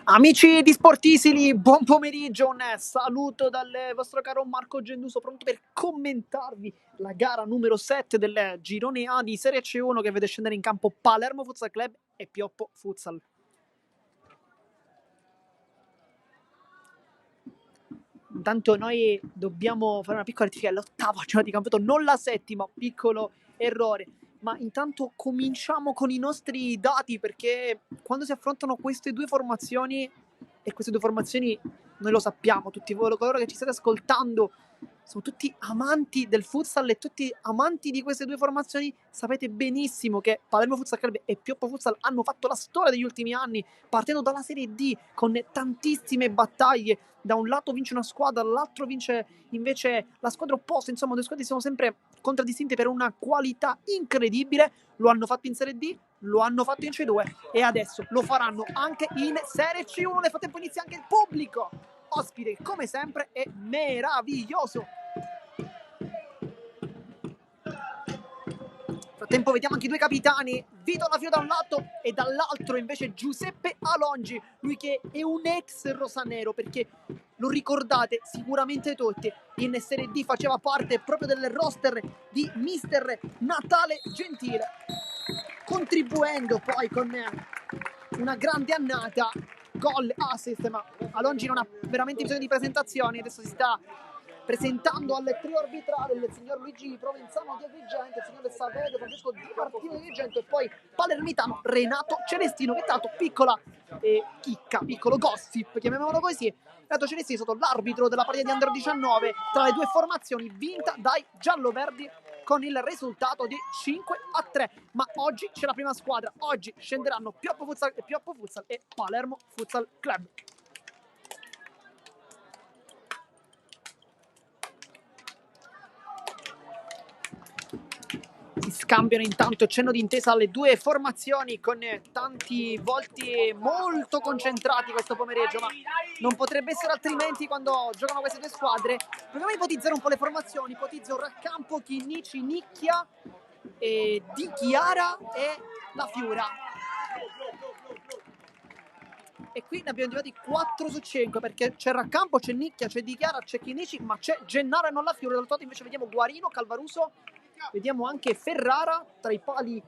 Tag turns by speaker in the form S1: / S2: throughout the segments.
S1: Amici di Sportisili, buon pomeriggio, un saluto dal vostro caro Marco Genduso, pronto per commentarvi la gara numero 7 del girone A di Serie C1 che vede scendere in campo Palermo Futsal Club e Pioppo Futsal. Intanto noi dobbiamo fare una piccola rettifica, l'ottava giornata di campionato, non la settima, piccolo errore. Ma intanto cominciamo con i nostri dati, perché quando si affrontano queste due formazioni, e queste due formazioni noi lo sappiamo, tutti voi coloro che ci state ascoltando sono tutti amanti del futsal e tutti amanti di queste due formazioni, sapete benissimo che Palermo Futsal Club e Pioppo Futsal hanno fatto la storia degli ultimi anni, partendo dalla Serie D con tantissime battaglie. Da un lato vince una squadra, dall'altro vince invece la squadra opposta. Insomma, due squadre sono sempre contraddistinte per una qualità incredibile. Lo hanno fatto in Serie D, lo hanno fatto in C2 e adesso lo faranno anche in Serie C1. Nel frattempo inizia anche il pubblico. Ospite, come sempre, è meraviglioso. Nel frattempo vediamo anche i due capitani, Vito Lavio da un lato e dall'altro invece Giuseppe Alongi, lui che è un ex rosanero, perché lo ricordate sicuramente tutti, in Serie D faceva parte proprio del roster di mister Natale Gentile, contribuendo poi con una grande annata, gol, assist, ma Alongi non ha veramente bisogno di presentazioni, adesso si sta presentando al trio arbitrale il signor Luigi Provenzano di Agrigento, il signor Saverio Francesco Di Martino di Agrigento e poi palermitano Renato Celestino, che è stato piccola chicca, piccolo gossip, chiamiamolo così. Renato Celestino è stato l'arbitro della partita di Under 19 tra le due formazioni, vinta dai gialloverdi con il risultato di 5-3. Ma oggi c'è la prima squadra, oggi scenderanno Pioppo Futsal e Palermo Futsal Club. Si scambiano intanto cenno di intesa alle due formazioni con tanti volti molto concentrati questo pomeriggio, ma non potrebbe essere altrimenti quando giocano queste due squadre. Proviamo a ipotizzare un po' le formazioni. Ipotizzo Raccampo, Chinnici, Nicchia, Di Chiara e La Fiura. E qui ne abbiamo individuati 4 su 5 perché c'è Raccampo, c'è Nicchia, c'è Di Chiara, c'è Chinnici, ma c'è Gennaro e non La Fiura. Dall'altro lato invece vediamo Guarino, Calvaruso, vediamo anche Ferrara tra i pali,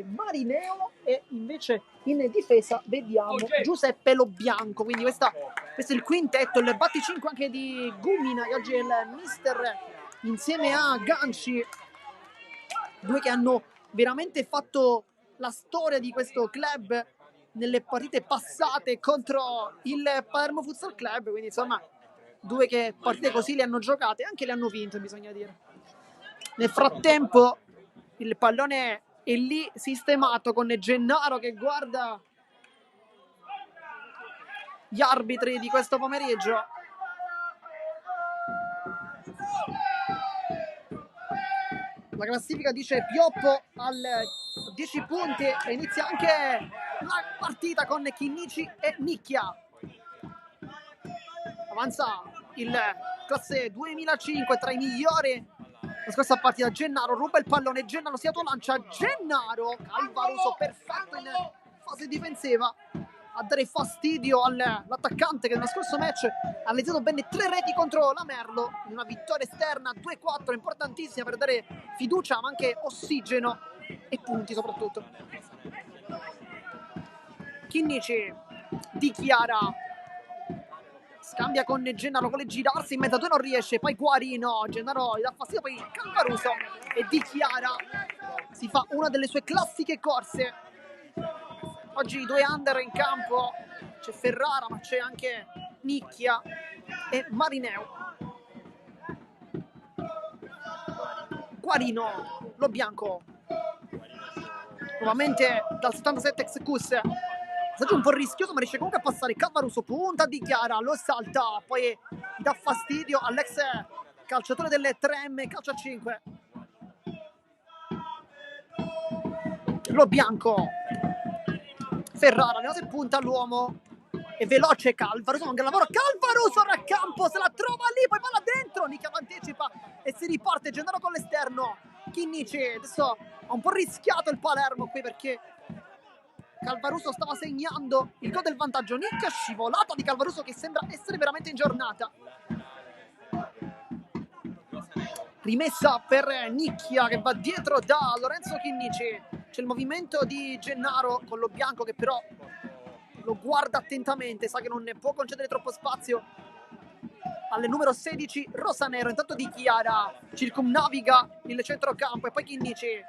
S1: Marineo, e invece in difesa vediamo Giuseppe Lobianco. Quindi questo è il quintetto, il batticinque anche di Gumina, che oggi è il mister insieme a Ganci, due che hanno veramente fatto la storia di questo club nelle partite passate contro il Palermo Futsal Club, quindi insomma due che partite così le hanno giocate e anche le hanno vinte, bisogna dire. Nel frattempo il pallone è lì sistemato con Gennaro che guarda gli arbitri di questo pomeriggio. La classifica dice Pioppo al 10 punti e inizia anche la partita con Chinnici e Nicchia. Avanza il classe 2005 tra i migliori la scorsa partita. Gennaro ruba il pallone, Gennaro si autolancia, Gennaro, Calvaruso perfetto in fase difensiva a dare fastidio all'attaccante che nello scorso match ha realizzato bene 3 reti contro la Merlo in una vittoria esterna 2-4 importantissima per dare fiducia ma anche ossigeno e punti soprattutto. Chinnici, Di Chiara scambia con Gennaro, vuole girarsi in mezzo a due, non riesce, poi Guarino, Gennaro gli dà fastidio, poi Calvaruso e Di Chiara si fa una delle sue classiche corse. Oggi due under in campo, c'è Ferrara ma c'è anche Nicchia e Marineo. Guarino, Lobianco, nuovamente dal 77 Excus, passaggio un po' rischioso ma riesce comunque a passare. Calvaruso punta, Di Chiara lo salta, poi dà fastidio all'ex calciatore delle 3M calcio a 5. Lobianco, Ferrara, vediamo se punta l'uomo, è veloce Calvaruso, manca il lavoro, Calvaruso a campo, se la trova lì, poi palla dentro, Nicchia anticipa e si riparte, Gennaro con l'esterno. Chinnici adesso ha un po' rischiato il Palermo qui perché Calvaruso stava segnando il gol del vantaggio. Nicchia, scivolata di Calvaruso che sembra essere veramente in giornata. Rimessa per Nicchia che va dietro da Lorenzo Chinnici. C'è il movimento di Gennaro con lo bianco che però lo guarda attentamente, sa che non ne può concedere troppo spazio alle numero 16 Rosanero. Intanto Di Chiara circumnaviga il centrocampo e poi Chinnici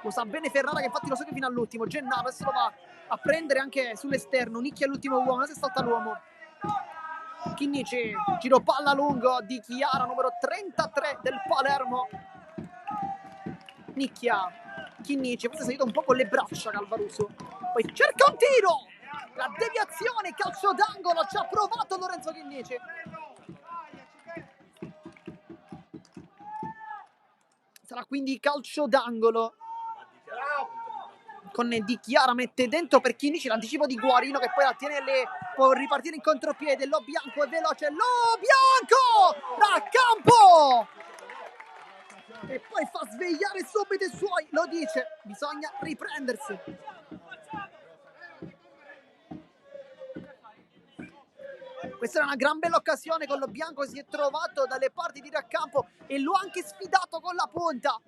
S1: lo sa bene Ferrara che infatti lo segue fino all'ultimo. Gennaro adesso lo va a prendere anche sull'esterno. Nicchia è l'ultimo uomo, adesso salta l'uomo. Chinnici, giro palla lungo Di Chiara, numero 33 del Palermo. Nicchia, Chinnici, forse è salito un po' con le braccia Calvaruso. Poi cerca un tiro! La deviazione, calcio d'angolo, ci ha provato Lorenzo Chinnici. Sarà quindi calcio d'angolo. Con Di Chiara mette dentro per Chinnici l'anticipo di Guarino che poi la tiene lì, può ripartire in contropiede. Lo Bianco è veloce, Lo Bianco da campo e poi fa svegliare subito i suoi, lo dice, bisogna riprendersi. Questa era una gran bella occasione, con Lo Bianco si è trovato dalle parti di Raccampo e lo ha anche sfidato con la punta,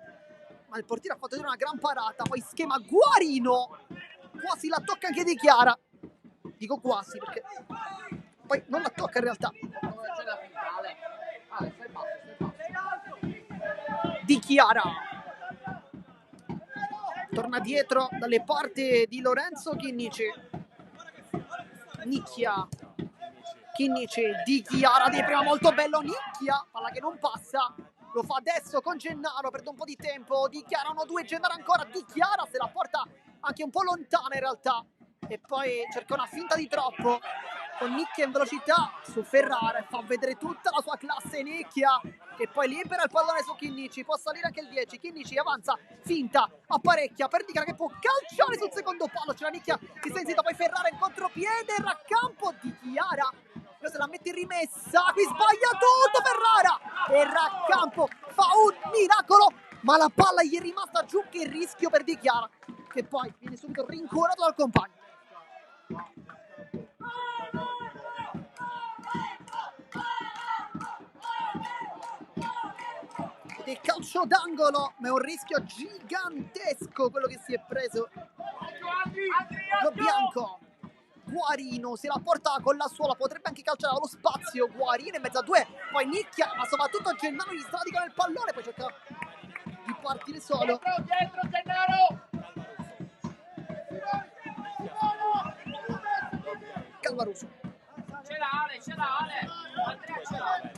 S1: ma il portiere ha fatto una gran parata. Poi schema Guarino, quasi la tocca anche Di Chiara, dico quasi perché poi non la tocca in realtà. Di Chiara torna dietro dalle parti di Lorenzo Chinnici. Nicchia, Chinnici, Di Chiara di prima molto bello. Nicchia, palla che non passa, lo fa adesso con Gennaro, perde un po' di tempo. Di Chiara 1-2, Gennaro ancora. Di Chiara se la porta anche un po' lontana in realtà e poi cerca una finta di troppo con Nicchia in velocità su Ferrara e fa vedere tutta la sua classe. Nicchia che poi libera il pallone su Chinnici, può salire anche il 10. Chinnici avanza, finta, apparecchia per Di Chiara che può calciare sul secondo palo. C'è la Nicchia che sta in zitto, poi Ferrara in contropiede, Raccampo. Di Chiara se la mette in rimessa, qui sbaglia tutto Ferrara e Raccampo fa un miracolo, ma la palla gli è rimasta giù. Che rischio per Di Chiara che poi viene subito rincuorato dal compagno. Ed è calcio d'angolo, ma è un rischio gigantesco quello che si è preso Lo Bianco. Guarino se la porta con la suola, potrebbe anche calciare allo spazio. Guarino in mezzo a due, poi Nicchia, ma soprattutto Gennaro gli stradica nel pallone, poi cerca di partire solo.
S2: Dietro Gennaro!
S1: Calvaruso.
S2: Ce l'ha Ale! Andrea ce l'ha!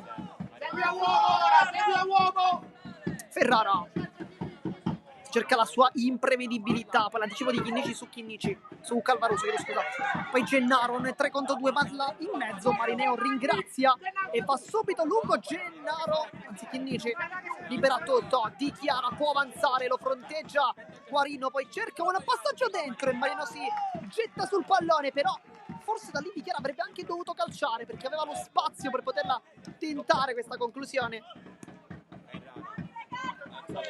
S2: Segui a uomo ora, segui a uomo!
S1: Ferrara cerca la sua imprevedibilità, poi l'anticipo di Chinnici su Chinnici, su Calvaruso, scusate. Poi Gennaro nel 3 contro 2, palla in mezzo, Marineo ringrazia e va subito lungo Gennaro, anzi Chinnici libera tutto. Di Chiara può avanzare, lo fronteggia Guarino, poi cerca un passaggio dentro e Marineo si getta sul pallone, però forse da lì Di Chiara avrebbe anche dovuto calciare perché aveva lo spazio per poterla tentare questa conclusione.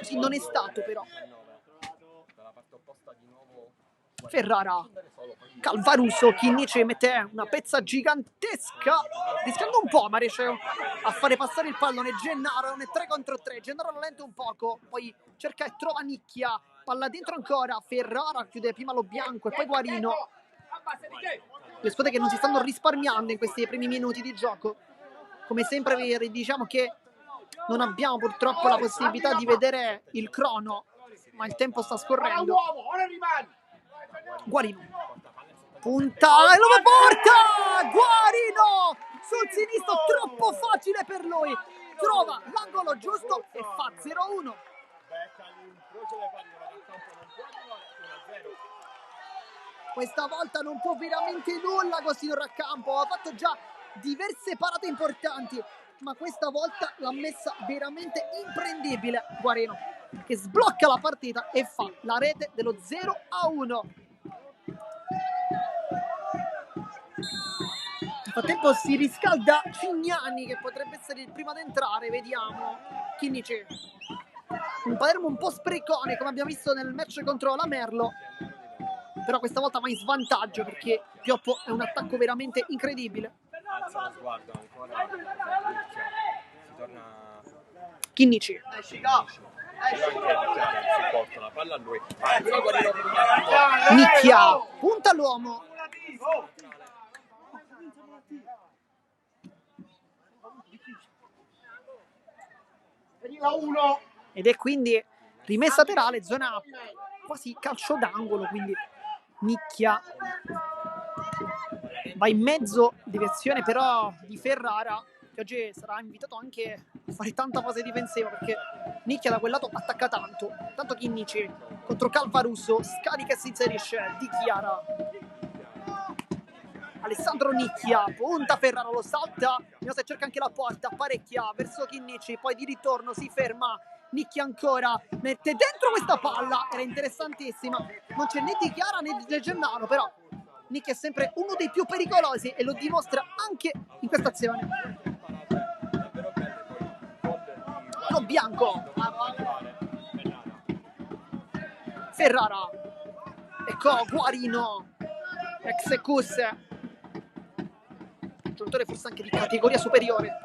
S1: Sì, non è stato però. Ferrara, Calvaruso, Chinnici mette una pezza gigantesca, rischiando un po', ma riesce a fare passare il pallone. Gennaro nel 3 contro 3, Gennaro lo lente un poco, poi cerca e trova Nicchia, palla dentro ancora, Ferrara chiude prima Lo Bianco e poi Guarino. Le squadre che non si stanno risparmiando in questi primi minuti di gioco. Come sempre vi diciamo che non abbiamo purtroppo la possibilità di vedere il crono, ma il tempo sta scorrendo. Guarino punta e lo porta Guarino sul sinistro, troppo facile per lui, trova l'angolo giusto e fa 0-1. Questa volta non può veramente nulla Agostino Raccampo, ha fatto già diverse parate importanti, ma questa volta l'ha messa veramente imprendibile Guarino, che sblocca la partita e fa la rete dello 0-1. Nel frattempo si riscalda Cignani che potrebbe essere il primo ad entrare, vediamo. Chinnici, un Palermo un po' sprecone come abbiamo visto nel match contro la Merlo. però questa volta va in svantaggio perché Pioppo è un attacco veramente incredibile.
S3: Alza lo sguardo ancora, si torna
S1: Chinnici,
S3: si porta la palla a lui.
S1: Nicchia, punta all'uomo. Ed è quindi rimessa laterale, zona quasi calcio d'angolo, quindi Nicchia va in mezzo, direzione però di Ferrara, che oggi sarà invitato anche a fare tanta fase difensiva perché Nicchia da quel lato attacca tanto. Tanto Chinnici contro Calvarusso, scarica e si inserisce Di Chiara. Alessandro Nicchia, punta Ferrara, lo salta, vediamo se cerca anche la porta, parecchia verso Chinnici, poi di ritorno si ferma, Nicchia ancora, mette dentro questa palla, era interessantissima, non c'è né Di Chiara né Di Gennaro, però Nicchia è sempre uno dei più pericolosi e lo dimostra anche in questa azione. Lo bianco, Ferrara, ecco Guarino, Execus, giocatore forse anche di categoria superiore.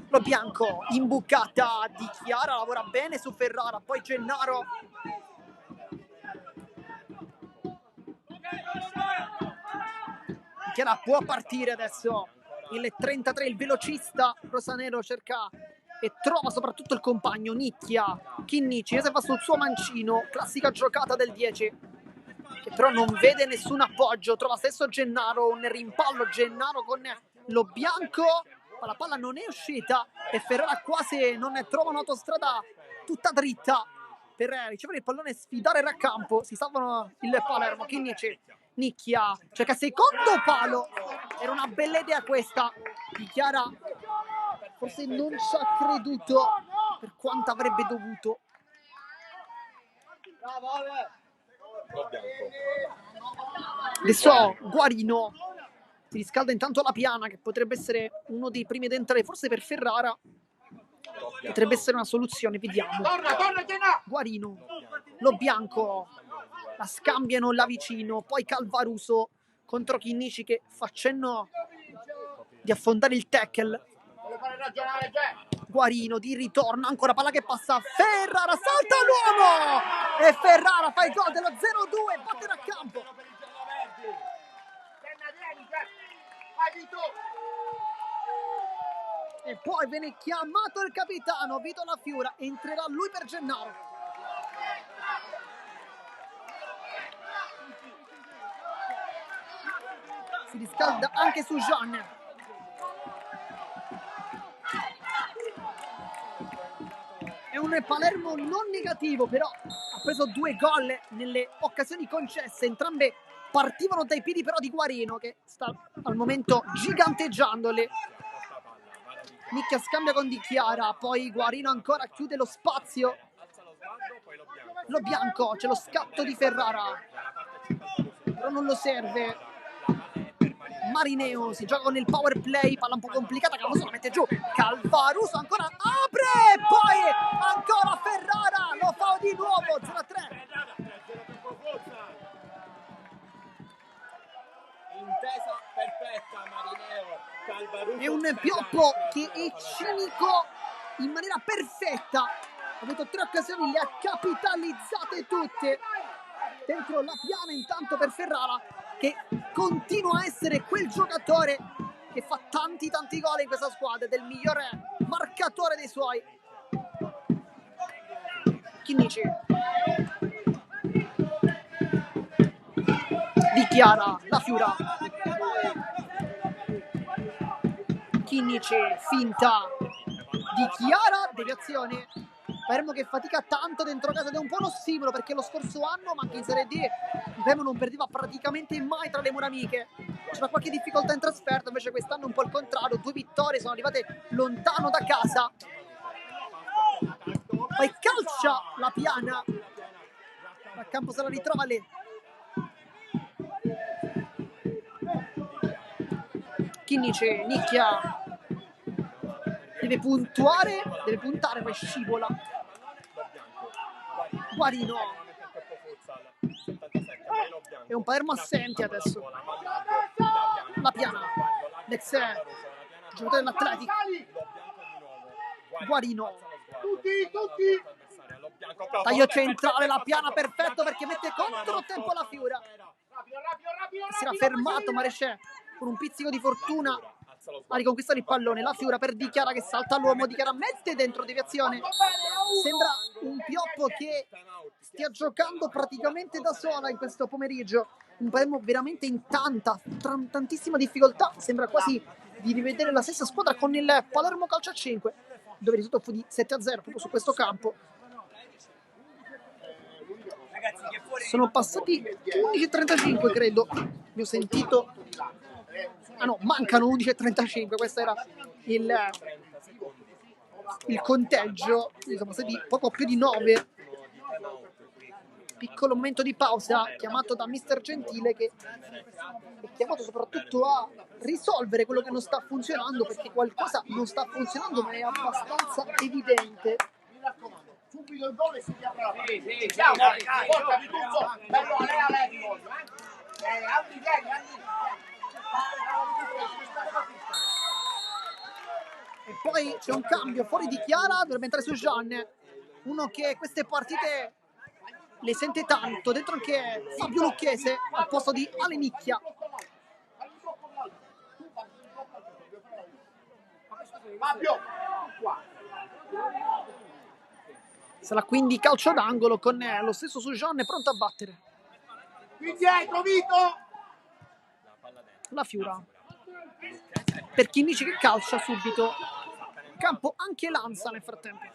S1: Lo bianco, imbucata di Chiara, lavora bene su Ferrara, poi Gennaro. Chiara può partire adesso, il 33, il velocista rosanero cerca e trova soprattutto il compagno Nicchia, Chinnici, se va sul suo mancino, classica giocata del 10. Che però non vede nessun appoggio, trova stesso Gennaro, un rimpallo Gennaro con lo bianco, ma la palla non è uscita e Ferrara quasi non trova un'autostrada tutta dritta per ricevere il pallone e sfidare il raccampo. Si salvano il Palermo, Chinnici, Nicchia cerca secondo palo, era una bella idea questa di Chiara, forse non ci ha creduto per quanto avrebbe dovuto. Adesso Guarino si riscalda intanto la piana, che potrebbe essere uno dei primi ad entrare, forse per Ferrara potrebbe essere una soluzione, vediamo. Guarino, lo bianco, la scambiano là vicino, poi Calvaruso contro Chinnici che fa cenno di affondare il tackle. Guarino di ritorno, ancora palla che passa, Ferrara salta l'uomo e Ferrara fa il gol dello 0-2, batte da campo. E poi viene chiamato il capitano Vito La Fiura, entrerà lui per Gennaro. Si riscalda anche su Jean. È un Palermo non negativo, però ha preso 2 gol nelle occasioni concesse, entrambe partivano dai piedi però di Guarino, che sta al momento giganteggiandole. Nicchia scambia con Di Chiara, poi Guarino ancora chiude lo spazio. Lo bianco, c'è lo scatto di Ferrara, però non lo serve. Marineo si gioca con il power play, palla un po' complicata, Calvaruso la mette giù, Calvaruso ancora apre, poi ancora Ferrara, lo fa di nuovo, 0-3.
S3: Intesa perfetta, Marineo, Calvaruso.
S1: È un Pioppo che è cinico in maniera perfetta, ha avuto 3 occasioni, le ha capitalizzate tutte. Dentro la piana intanto per Ferrara, che continua a essere quel giocatore che fa tanti gol in questa squadra, del migliore marcatore dei suoi. Chinnici, Di Chiara, La Fiura, Chinnici, finta Di Chiara, deviazione. Palermo che fatica tanto dentro casa ed è un po' uno stimolo perché lo scorso anno, ma anche in Serie D, il Palermo non perdeva praticamente mai tra le mura amiche. C'era qualche difficoltà in trasferta, invece quest'anno un po' il contrario, 2 vittorie, sono arrivate lontano da casa. Poi calcia la piana, a campo se la ritrova lì. Chinnici, Nicchia deve puntare, poi scivola. Guarino, è un Palermo assente adesso. La Piana, l'ex giocatore dell'Atletic, Guarino, taglio centrale, la Piana perfetto perché mette controtempo la Fiura. Si era fermato Marescè con un pizzico di fortuna a riconquistare il pallone. La Fiura per Di Chiara che salta l'uomo, Di Chiara mette dentro, deviazione. Sembra un Pioppo che stia giocando praticamente da sola in questo pomeriggio. Un Palermo veramente in tantissima difficoltà. Sembra quasi di rivedere la stessa squadra con il Palermo Calcio a 5, dove il risultato fu di 7-0 proprio su questo campo. Sono passati 11:35 credo, vi ho sentito. Ah no, mancano 11:35, questo era il conteggio. Sono passati poco più di 9. Piccolo momento di pausa chiamato da Mister Gentile, che è chiamato soprattutto a risolvere quello che non sta funzionando, perché qualcosa non sta funzionando, ma è abbastanza evidente.
S2: Subito il gol e si apre la partita. Porta Vituzzo, bello a lei voglio, altri piedi,
S1: E poi c'è un cambio fuori Di Chiara, dovrebbe entrare su Jean, uno che queste partite le sente tanto. Dentro anche Fabio Lucchese al posto di Alenicchia.
S2: Fabio, qua.
S1: Sarà quindi calcio d'angolo con lo stesso Sujan pronto a battere.
S2: Qui dietro, Vito!
S1: La Fiura. Per Chinnici che calcia subito. Campo anche Lanza nel frattempo.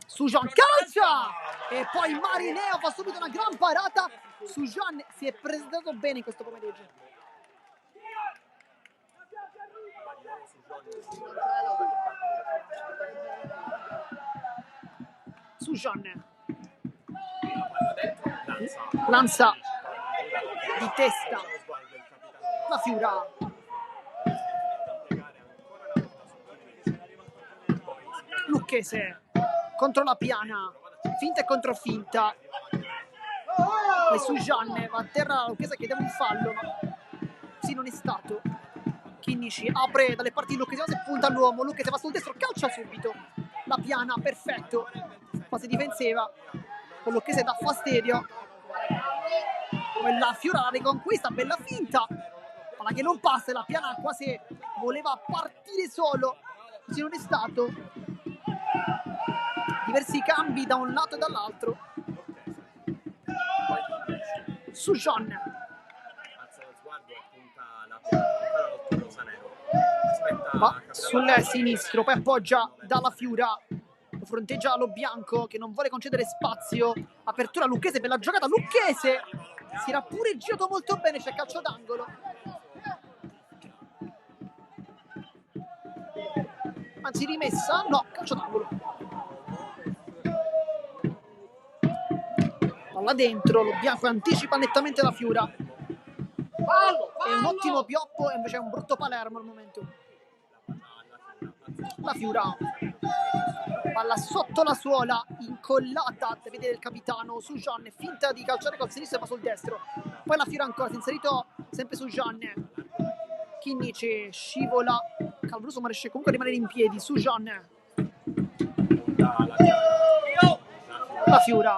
S1: Sujan calcia! E poi Marineo fa subito una gran parata. Sujan si è presentato bene in questo pomeriggio. Sujan. Lanza di testa. La Fiura. Lucchese contro la Piana. Finta e controfinta. E Sujan va a terra. Lucchese chiedeva un fallo, ma sì, non è stato. Chinnici apre dalle parti di Lucchese e punta all'uomo. Lucchese va sul destro, calcia subito. La Piana, perfetto. Fase difensiva. Con Lucchese dà fastidio. La Fiora la riconquista, bella finta. Palla che non passa, la Piana quasi voleva partire solo. Così non è stato. Diversi cambi da un lato e dall'altro. Sujan. Va sul sinistro, poi appoggia dalla Fiura. Lo fronteggia lo bianco che non vuole concedere spazio. Apertura Lucchese per la giocata. Lucchese si era pure girato molto bene, c'è calcio d'angolo. Anzi rimessa, no, calcio d'angolo. Palla dentro, lo bianco anticipa nettamente la Fiura. È un ottimo Pioppo e invece è un brutto Palermo al momento. La Fiura. Palla sotto la suola, incollata, da vedere il capitano Sujan, finta di calciare col sinistro e va sul destro. Poi la Fiura ancora, si è inserito sempre Sujan. Chinnici scivola, Calvaruso ma riesce comunque a rimanere in piedi. Sujan. La Fiura.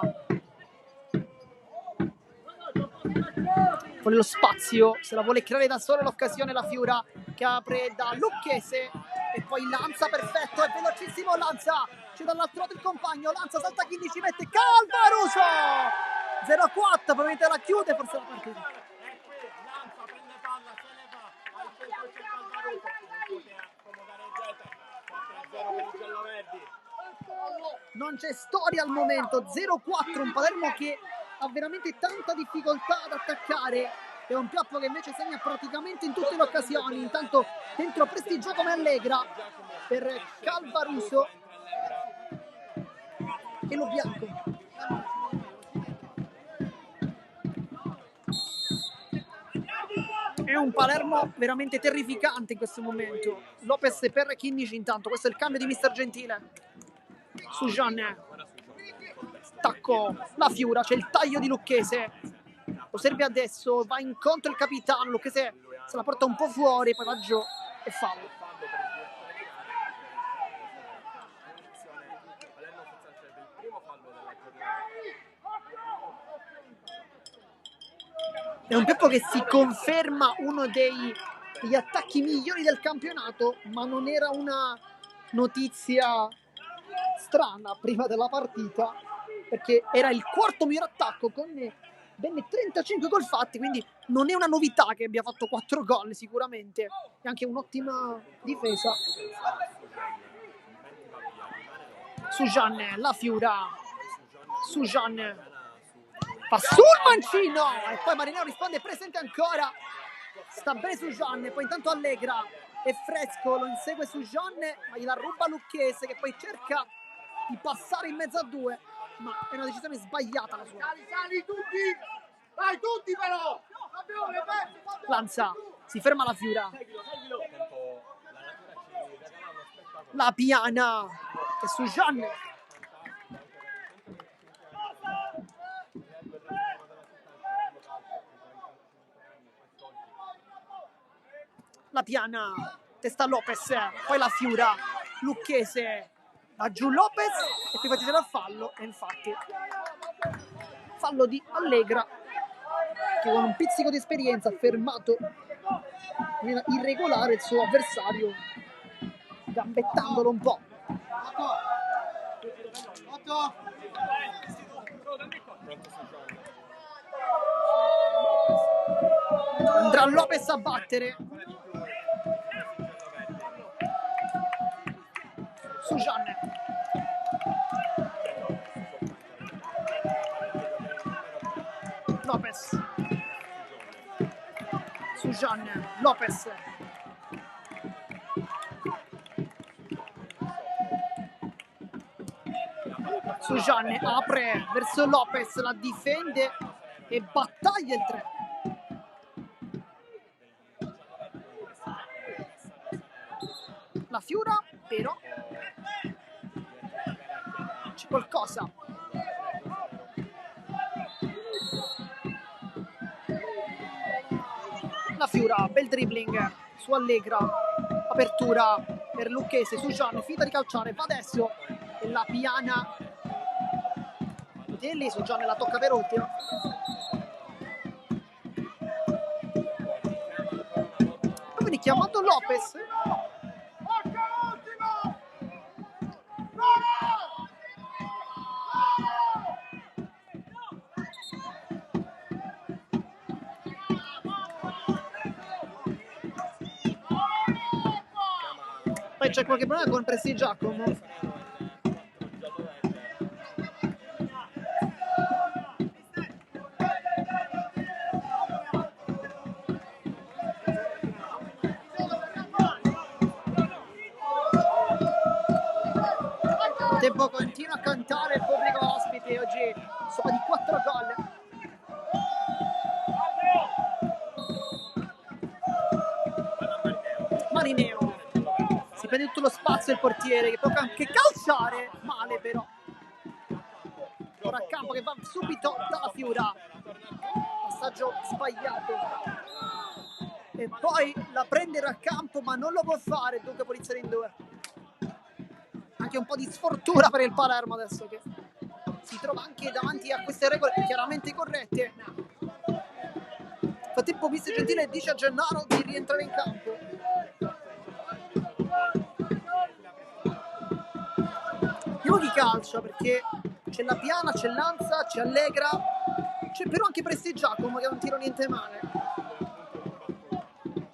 S1: Con lo spazio, se la vuole creare da sola l'occasione la Fiura, che apre da Lucchese e poi Lanza, perfetto, è velocissimo Lanza, c'è dall'altro lato il compagno, Lanza salta Chinnici, mette Calvaruso 0-4, probabilmente la chiude forse la partita.
S2: Lanza prende palla, se ne va al centro c'è Calvaruso, non può accomodare Geta, 4-0 per i gialloverdi.
S1: Non c'è storia al momento, 0-4, un Palermo che ha veramente tanta difficoltà ad attaccare. È un Pioppo che invece segna praticamente in tutte le occasioni. Intanto dentro prestigio come Allegra per Calvaruso e lo bianco. È un Palermo veramente terrificante in questo momento. Lopez per Chinnici intanto, questo è il cambio di Mister Gentile. Sujan. attacco la Fiura, c'è il taglio di Lucchese, lo serve adesso, va incontro il capitano, Lucchese se la porta un po' fuori, poi va giù e fallo. È un tempo che si conferma uno degli attacchi migliori del campionato, ma non era una notizia strana prima della partita, perché era il quarto miglior attacco con ben 35 gol fatti, quindi non è una novità che abbia fatto 4 gol sicuramente, è anche un'ottima difesa. Sujan, la Fiura, Sujan fa sul mancino e poi Marineo risponde presente ancora, sta bene Sujan, poi intanto Allegra è fresco, lo insegue Sujan ma gliela ruba Lucchese che poi cerca di passare in mezzo a due, ma è una decisione sbagliata la sua.
S2: Sali tutti! Vai tutti però!
S1: Lanza, si ferma la Fiura, la Piana e Sujan la Piana, testa Lopez, poi la Fiura, Lucchese, va giù Lopez e poi fa tirare a fallo e infatti fallo di Allegra che con un pizzico di esperienza ha fermato in maniera irregolare il suo avversario gambettandolo un po'. Andrà Lopez a battere. Sujan. Lopez. Sujan. Lopez. Sujan apre verso Lopez, la difende e battaglia il 3. La Fiura, però c'è qualcosa. La Fiura, bel dribbling su Allegra, apertura per Lucchese, Sujan, finta di calciare, va adesso e la Piana Delli, Sujan la tocca per ultimo. Quindi chiamato Lopez. Poi c'è qualche problema con Presti Giacomo. Il tempo continua a cantare il pubblico ospite oggi sopra di 4 gol. Marineo si prende tutto lo spazio il portiere che può anche calciare male, però ora a campo che va subito dalla Fiura, passaggio sbagliato e poi la prende a campo ma non lo può fare, dunque punizione in 2. Anche un po' di sfortuna per il Palermo adesso che si trova anche davanti a queste regole chiaramente corrette. Nel frattempo mister Gentile dice a Gennaro di rientrare in campo. Vediamo chi calcia, perché c'è la Piana, c'è Lanza, c'è Allegra, c'è però anche Presti Giacomo che non tira niente male.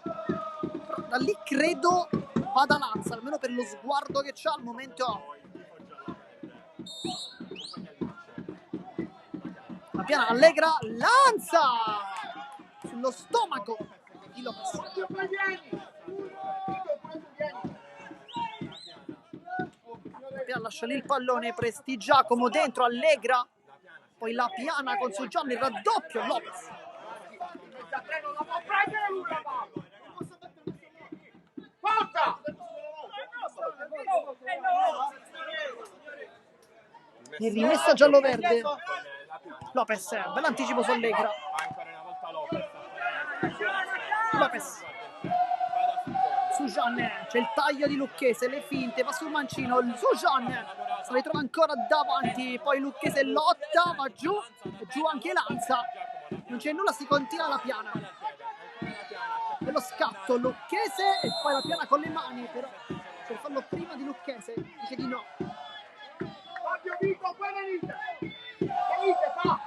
S1: Però da lì credo vada Lanza, almeno per lo sguardo che c'ha al momento. La Piana, Allegra, Lanza sullo stomaco di Lopez. Lascia lì il pallone, Presti Giacomo dentro, Allegra, poi la Piana con Sujan, il raddoppio, Lopez. Il rimessa giallo-verde.
S2: con la piana.
S1: Lopez, bell'anticipo su Allegra.
S2: Ancora una volta Lopez.
S1: Lopez. Su Jean, c'è il taglio di Lucchese, le finte, va sul mancino, su Jean, si ritrova ancora davanti, poi Lucchese lotta, va giù, e giù anche Lanza, non c'è nulla, si continua la piana. E lo scatto, Lucchese, e poi la piana con le mani, però per farlo prima di Lucchese, dice di no.
S4: Fabio Vico, poi venite! Venite, fa!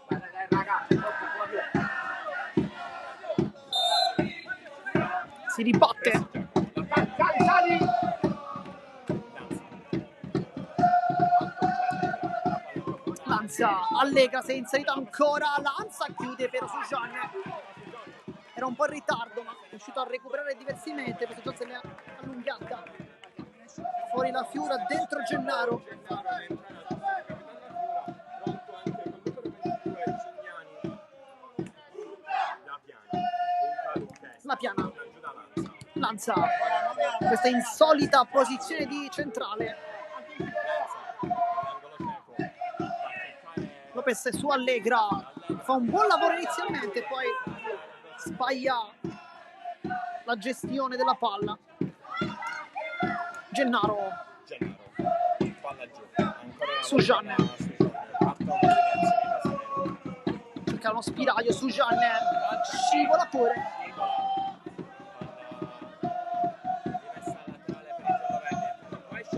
S4: Dai, ragazzi,
S1: Si ribatte,
S4: sali!
S1: Lanza, Allegra si è inserita ancora, Lanza chiude però su Jean. Era un po' in ritardo, ma è riuscito a recuperare diversamente, questo gioco se l'è allungata. Fuori la Fiura, dentro Gennaro. La piana. Lanza. Questa insolita posizione di centrale. Lopez su Allegra. Fa un buon lavoro inizialmente, poi sbaglia la gestione della palla. Gennaro su Jean, cerca uno spiraglio su Jean, scivola pure.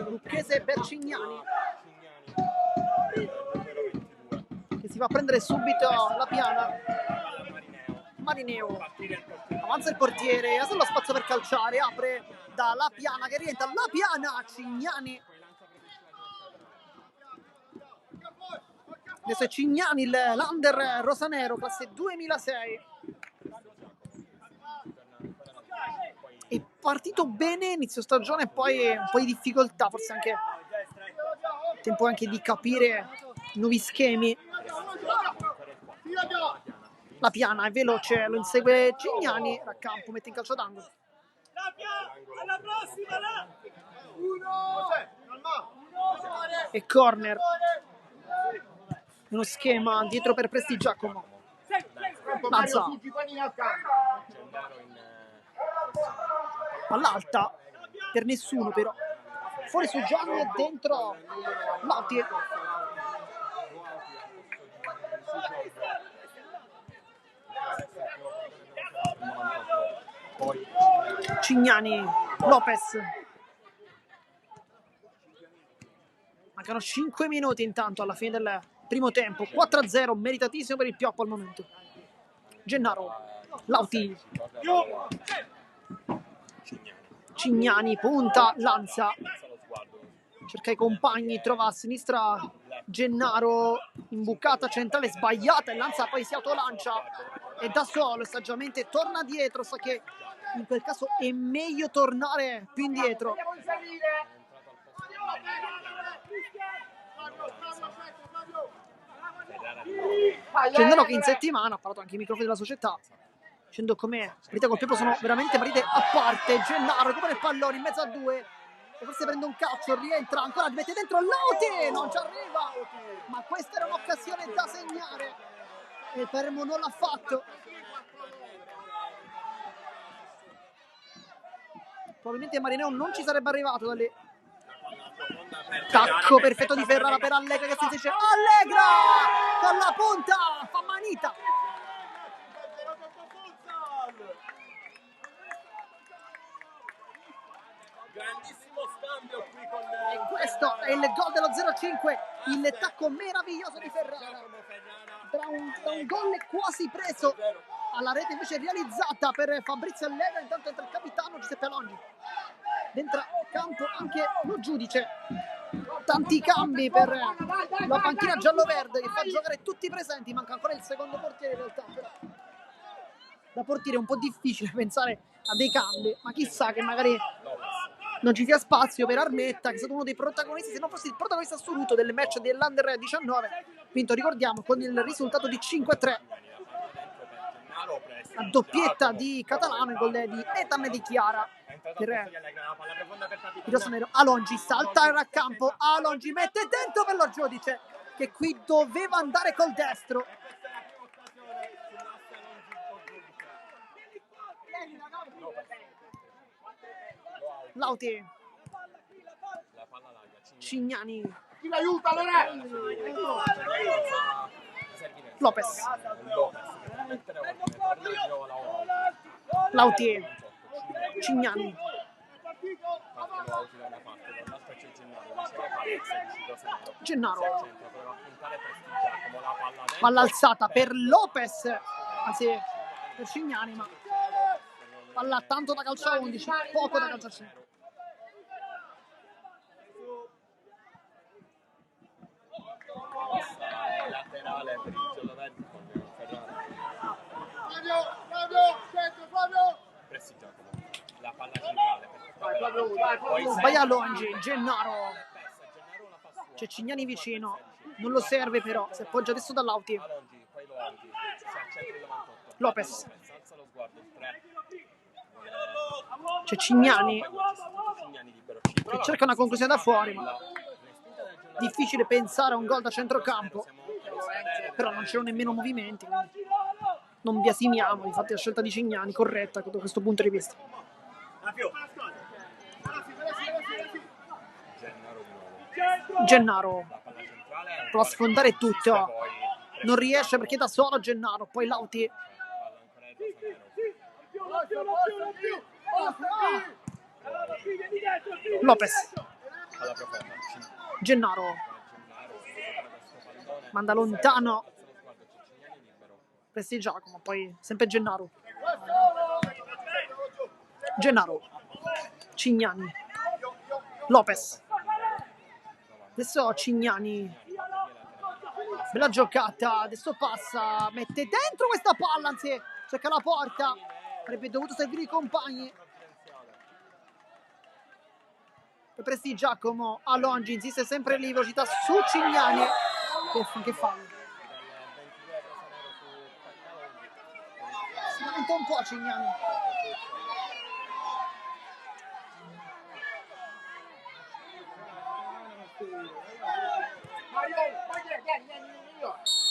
S1: Lucchese per Cignani, che si va a prendere subito la piana. Marineo, avanza il portiere, ha solo spazio per calciare, apre dalla piana che rientra, la piana, Cignani. Adesso è Cignani, l'under rosanero, classe 2006. È partito bene inizio stagione, poi un po' di difficoltà, forse anche tempo anche di capire nuovi schemi. La piana è veloce, lo insegue Cignani, raccampo, mette in calcio d'angolo.
S4: Alla prossima, là!
S1: E corner. Uno schema dietro per Presti Giacomo. Lanza. Palla alta per nessuno però. Fuori su Gianni e dentro Lauti. Cignani, Lopez. Mancano 5 minuti intanto alla fine del primo tempo. 4-0, meritatissimo per il Pioppo al momento. Gennaro, Lauti. Cignani, punta, Lanza. Cerca i compagni, trova a sinistra Gennaro, imbucata centrale sbagliata e Lanza poi si autolancia e da solo saggiamente torna dietro, sa che in quel caso è meglio tornare più indietro. Gennaro che in settimana ha parlato anche ai microfoni della società dicendo come partita col Pioppo sono veramente partite a parte. Gennaro recupera il pallone in mezzo a due e forse prende un calcio, rientra ancora, mette dentro Lauti, non ci arriva, ma questa era un'occasione da segnare e il Palermo non l'ha fatto. Probabilmente Marineo non ci sarebbe arrivato da lì. Tacco perfetto di Ferrara per Allegra che si dice Allegra con la punta, fa manita.
S2: Grandissimo scambio qui con
S1: E questo è il gol dello 0-5, il tacco meraviglioso di Ferrara. Da un gol quasi preso alla rete invece realizzata per Fabrizio Allegra. Intanto entra il capitano Giuseppe Alongi. Dentro campo anche lo giudice. Tanti cambi per la panchina giallo-verde che fa giocare tutti i presenti. Manca ancora il secondo portiere in realtà, però da portiere è un po' difficile pensare a dei cambi, ma chissà che magari non ci sia spazio per Armetta, che è stato uno dei protagonisti, se non fosse il protagonista assoluto del match dell'Under 19, vinto, ricordiamo, con il risultato di 5-3. La doppietta di Catalano, il gol di Ethan e di Chiara.
S2: entrato
S1: per
S2: al posto di Allegra, la palla profonda per Capitan.
S1: il rossonero. Alongi salta a campo, Alongi mette dentro per lo giudice che qui doveva andare col destro.
S2: E questa è la prima occasione sull'asse Alongi o giudice.
S1: Lauti,
S2: La palla larga,
S1: Cignani,
S4: Chi l'aiuta, Lore?
S1: Lopez,
S2: Lopez, che può mettere ordine, torna il gioco alla Ola.
S1: Lauti, Cignani,
S2: Parte Lauti da una parte, dall'altra c'è Gennaro, riceve palla il 16 Rosanero.
S1: Gennaro.
S2: Si accentra, prova a puntare per Giacomo, la palla dentro.
S1: palla alzata per Lopez, anzi per Cignani, ma palla tanto da calcio a 11, poco da calcio a 5.
S2: Laterale per il giallo-verde con Ferrara.
S4: Fabio, centro, Fabio.
S2: Pressi Giacomo, la palla centrale per
S4: Fabio, vai,
S2: poi
S1: Sbaglia Alongi, Gennaro,
S2: Gennaro la fa sua.
S1: c'è Cignani vicino, non lo serve però, si appoggia adesso da Lauti.
S2: Alongi, poi Alongi, si accentra il 98.
S1: Lopez.
S2: Alza lo sguardo, il 3.
S1: C'è Cignani
S2: Cignani libero.
S1: che cerca una conclusione da fuori, ma difficile pensare a un gol da centrocampo, però non c'erano nemmeno movimenti, quindi non biasimiamo, infatti la scelta di Cignani corretta da questo punto di vista.
S2: Gennaro di nuovo.
S1: Gennaro
S2: La palla centrale.
S1: prova a sfondare tutto,
S2: Poi
S1: non riesce perché da solo Gennaro, poi Lauti,
S2: palla ancora il Rosanero.
S1: Lopez,
S2: Palla profonda.
S1: Gennaro
S2: Gennaro recupera questo pallone.
S1: manda lontano,
S2: Alza lo sguardo, c'è Cignani libero.
S1: Presti Giacomo, poi sempre Gennaro, Gennaro, Cignani, Lopez, adesso Cignani, bella giocata, adesso passa, mette dentro questa palla, anzi cerca la porta, avrebbe dovuto servire i compagni. Per Presti Giacomo, Alongi insiste sempre lì, velocità su Cignani, che fallo. Si lamenta un po' Cignani.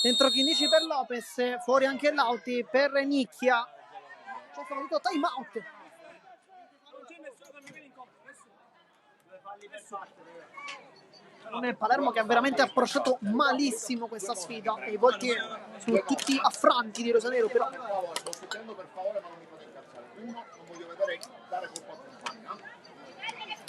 S1: Dentro 15 per Lopez, fuori anche Lauti per Nicchia. C'è stato avuto time out. Non è Palermo che ha veramente approcciato malissimo questa sfida e i volti sono tutti affranti di rosanero, però
S4: Lo sto chiedendo per favore, ma non mi fate incazzare. Uno, non voglio vedere dare colpa a compagna.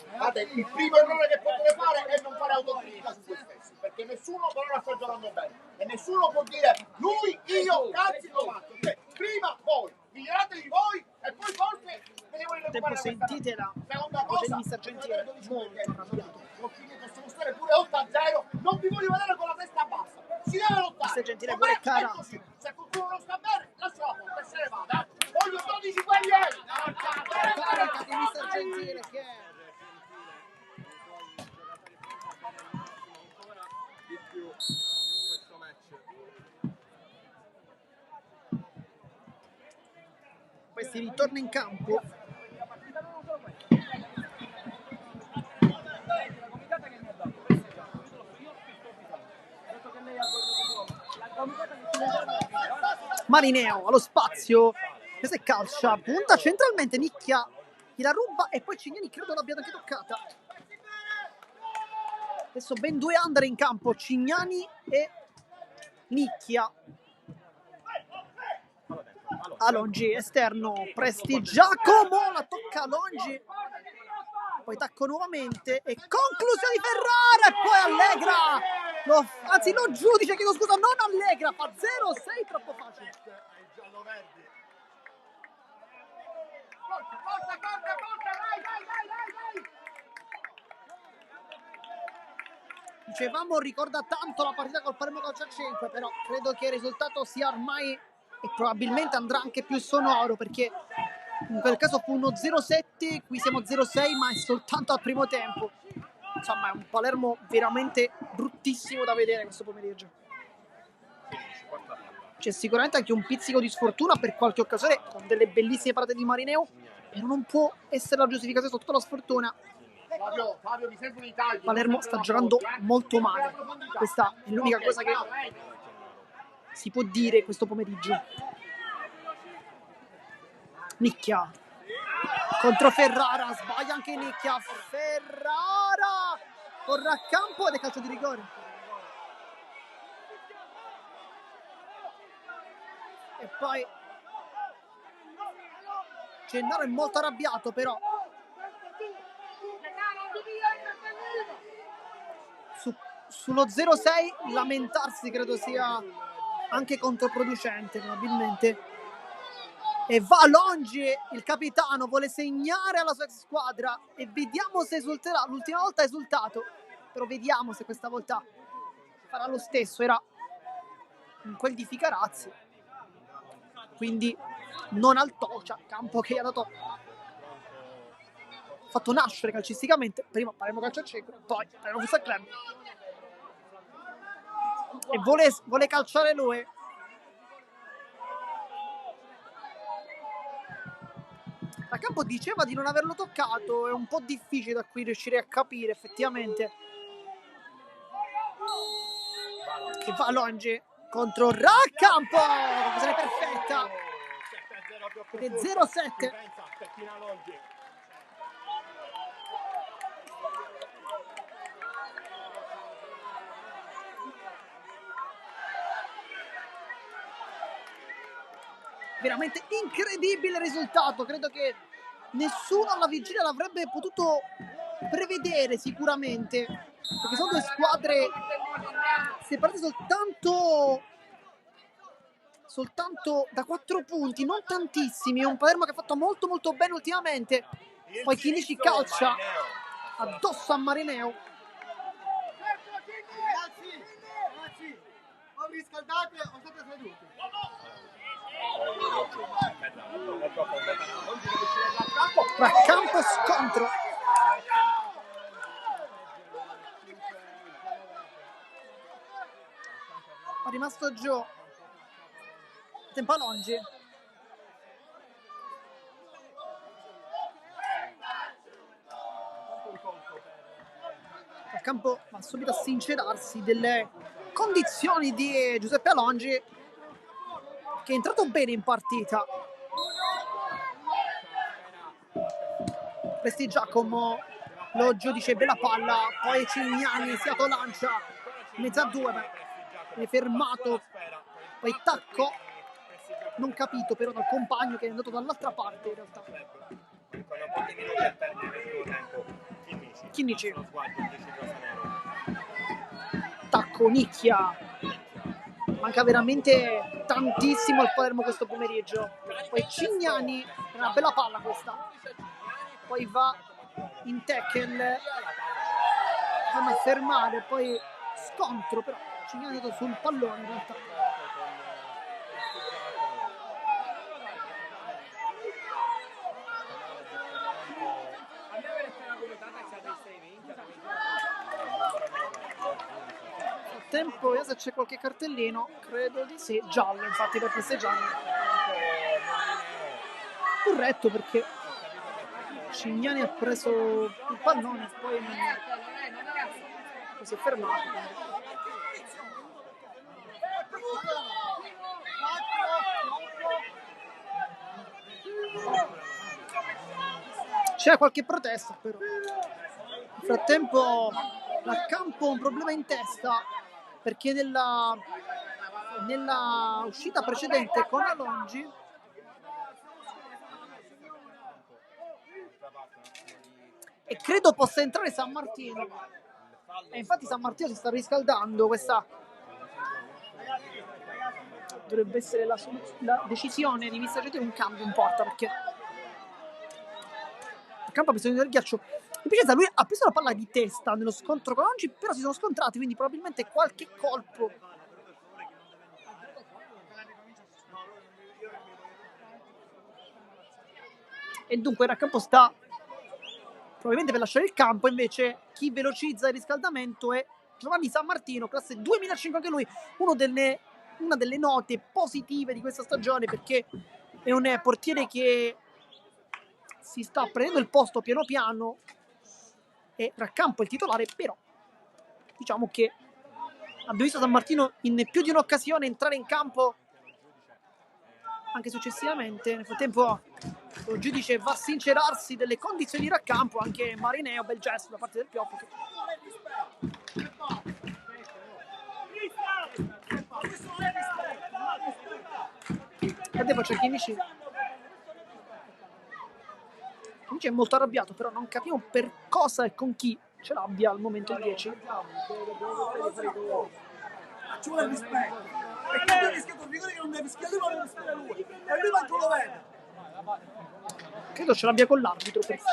S4: Guardate, il primo errore che potete fare è non fare autocritica su voi stessi, perché nessuno però la sta giocando bene e nessuno può dire lui, io, cazzi, lo faccio. Cioè, prima voi, miglioratevi voi e poi forse vediamo di
S1: tempo
S4: recuperare
S1: sentite la
S4: seconda
S1: voce di
S4: cosa,
S1: Mister Gentile molto arrabbiato.
S4: possono stare pure 8-0, non vi voglio vedere con la testa bassa, si deve lottare.
S1: Mister Gentile
S4: Con
S1: vuole
S4: me è
S1: cara.
S4: così. Se qualcuno non sta bene, lascia la porta e se ne vada. Voglio 12 guerrieri.
S1: Carica di Mister Gentile che
S2: di più in questo match.
S1: poi si ritorna in campo. Marineo allo spazio, questo è calcia, punta centralmente, Nicchia gliela ruba e poi Cignani credo l'abbia anche toccata. Adesso ben due under in campo, Cignani e Nicchia. Alongi esterno, Presti Giacomo, la tocca Alongi, poi tacco nuovamente e conclusione di Ferrara e poi Allegra, anzi lo giudice, chiedo scusa, non Allegra, fa 0-6, troppo facile. Dicevamo ricorda tanto la partita col Palermo Calcio a 5, però credo che il risultato sia ormai e probabilmente andrà anche più sonoro, perché in quel caso fu uno 0-7, qui siamo 0-6 ma è soltanto al primo tempo. Insomma è un Palermo veramente bruttissimo da vedere questo pomeriggio. C'è sicuramente anche un pizzico di sfortuna per qualche occasione con delle bellissime parate di Marineo, e non può essere la giustificazione sotto la sfortuna.
S4: Fabio, mi servono i tagli.
S1: Palermo sta giocando molto male. Questa è l'unica cosa che si può dire questo pomeriggio. Nicchia contro Ferrara, sbaglia anche Nicchia. Ferrara corre a campo ed è calcio di rigore. E poi Gennaro è molto arrabbiato, però sullo 0-6 lamentarsi credo sia anche controproducente probabilmente. E va Longi, il capitano vuole segnare alla sua ex squadra e vediamo se esulterà. L'ultima volta ha esultato, però vediamo se questa volta farà lo stesso. Era in quel di Ficarazzi, quindi non al Tocia, campo che ha dato, fatto nascere calcisticamente. Prima Palermo Calcio al Cieco, poi Palermo Futsal Club, e vuole calciare lui. A campo diceva di non averlo toccato, è un po' difficile da qui riuscire a capire effettivamente. Che va Longi contro Raccampo, conclusione perfetta, ed è 0-7. Veramente incredibile risultato, credo che nessuno alla vigilia l'avrebbe potuto prevedere sicuramente, perché sono due squadre separate soltanto da 4 punti, non tantissimi. È un Palermo che ha fatto molto molto bene ultimamente, poi Chinici calcia addosso a Marineo.
S5: Ragazzi, o riscaldate o state seduti?
S1: Raccampo scontro. È rimasto giù tempo a Longi. Raccampo va subito a sincerarsi delle condizioni di Giuseppe Alongi, che è entrato bene in partita. Questi Giacomo lo giudice, bella palla, poi Cignani si autolancia in mezzo a due, ma è fermato, poi tacco non capito però dal compagno che è andato dall'altra parte in realtà. Chinici, tacco, nicchia, manca veramente tantissimo al Palermo questo pomeriggio. Poi Cignani, è una bella palla questa, poi va in tackle, vanno a fermare, poi scontro, però Cignani è andato sul pallone in realtà. Tempo, se c'è qualche cartellino, credo di sì, giallo infatti per festeggiare. Corretto, perché Cignani ha preso il pallone, poi si è fermato. C'è qualche protesta però. Nel frattempo Raccampo ha un problema in testa, perché nella uscita precedente con Alongi e credo possa entrare San Martino, e infatti San Martino si sta riscaldando. Questa dovrebbe essere la decisione di Mister Gentile, un cambio in porta, perché il campo ha bisogno del ghiaccio. In precedenza lui ha preso la palla di testa nello scontro con Longi, però si sono scontrati, quindi probabilmente qualche colpo e dunque Raccampo sta probabilmente per lasciare il campo. Invece chi velocizza il riscaldamento è Giovanni San Martino, classe 2005 anche lui, una delle note positive di questa stagione, perché è un portiere che si sta prendendo il posto piano piano e Raccampo è il titolare, però diciamo che abbiamo visto San Martino in più di un'occasione entrare in campo anche successivamente. Nel frattempo il giudice va a sincerarsi delle condizioni di Raccampo, anche Marineo, bel gesto da parte del Pioppo. Adesso c'è Chinici. Chinici è molto arrabbiato, però non capiamo per cosa e con chi ce l'abbia al momento il 10.
S5: Ci vuole rispetto. E quando hai rischiato il rigore che non devi rischiare lui, non rischia lui. E lui manco lo vede.
S1: Credo ce l'abbia con l'arbitro, perché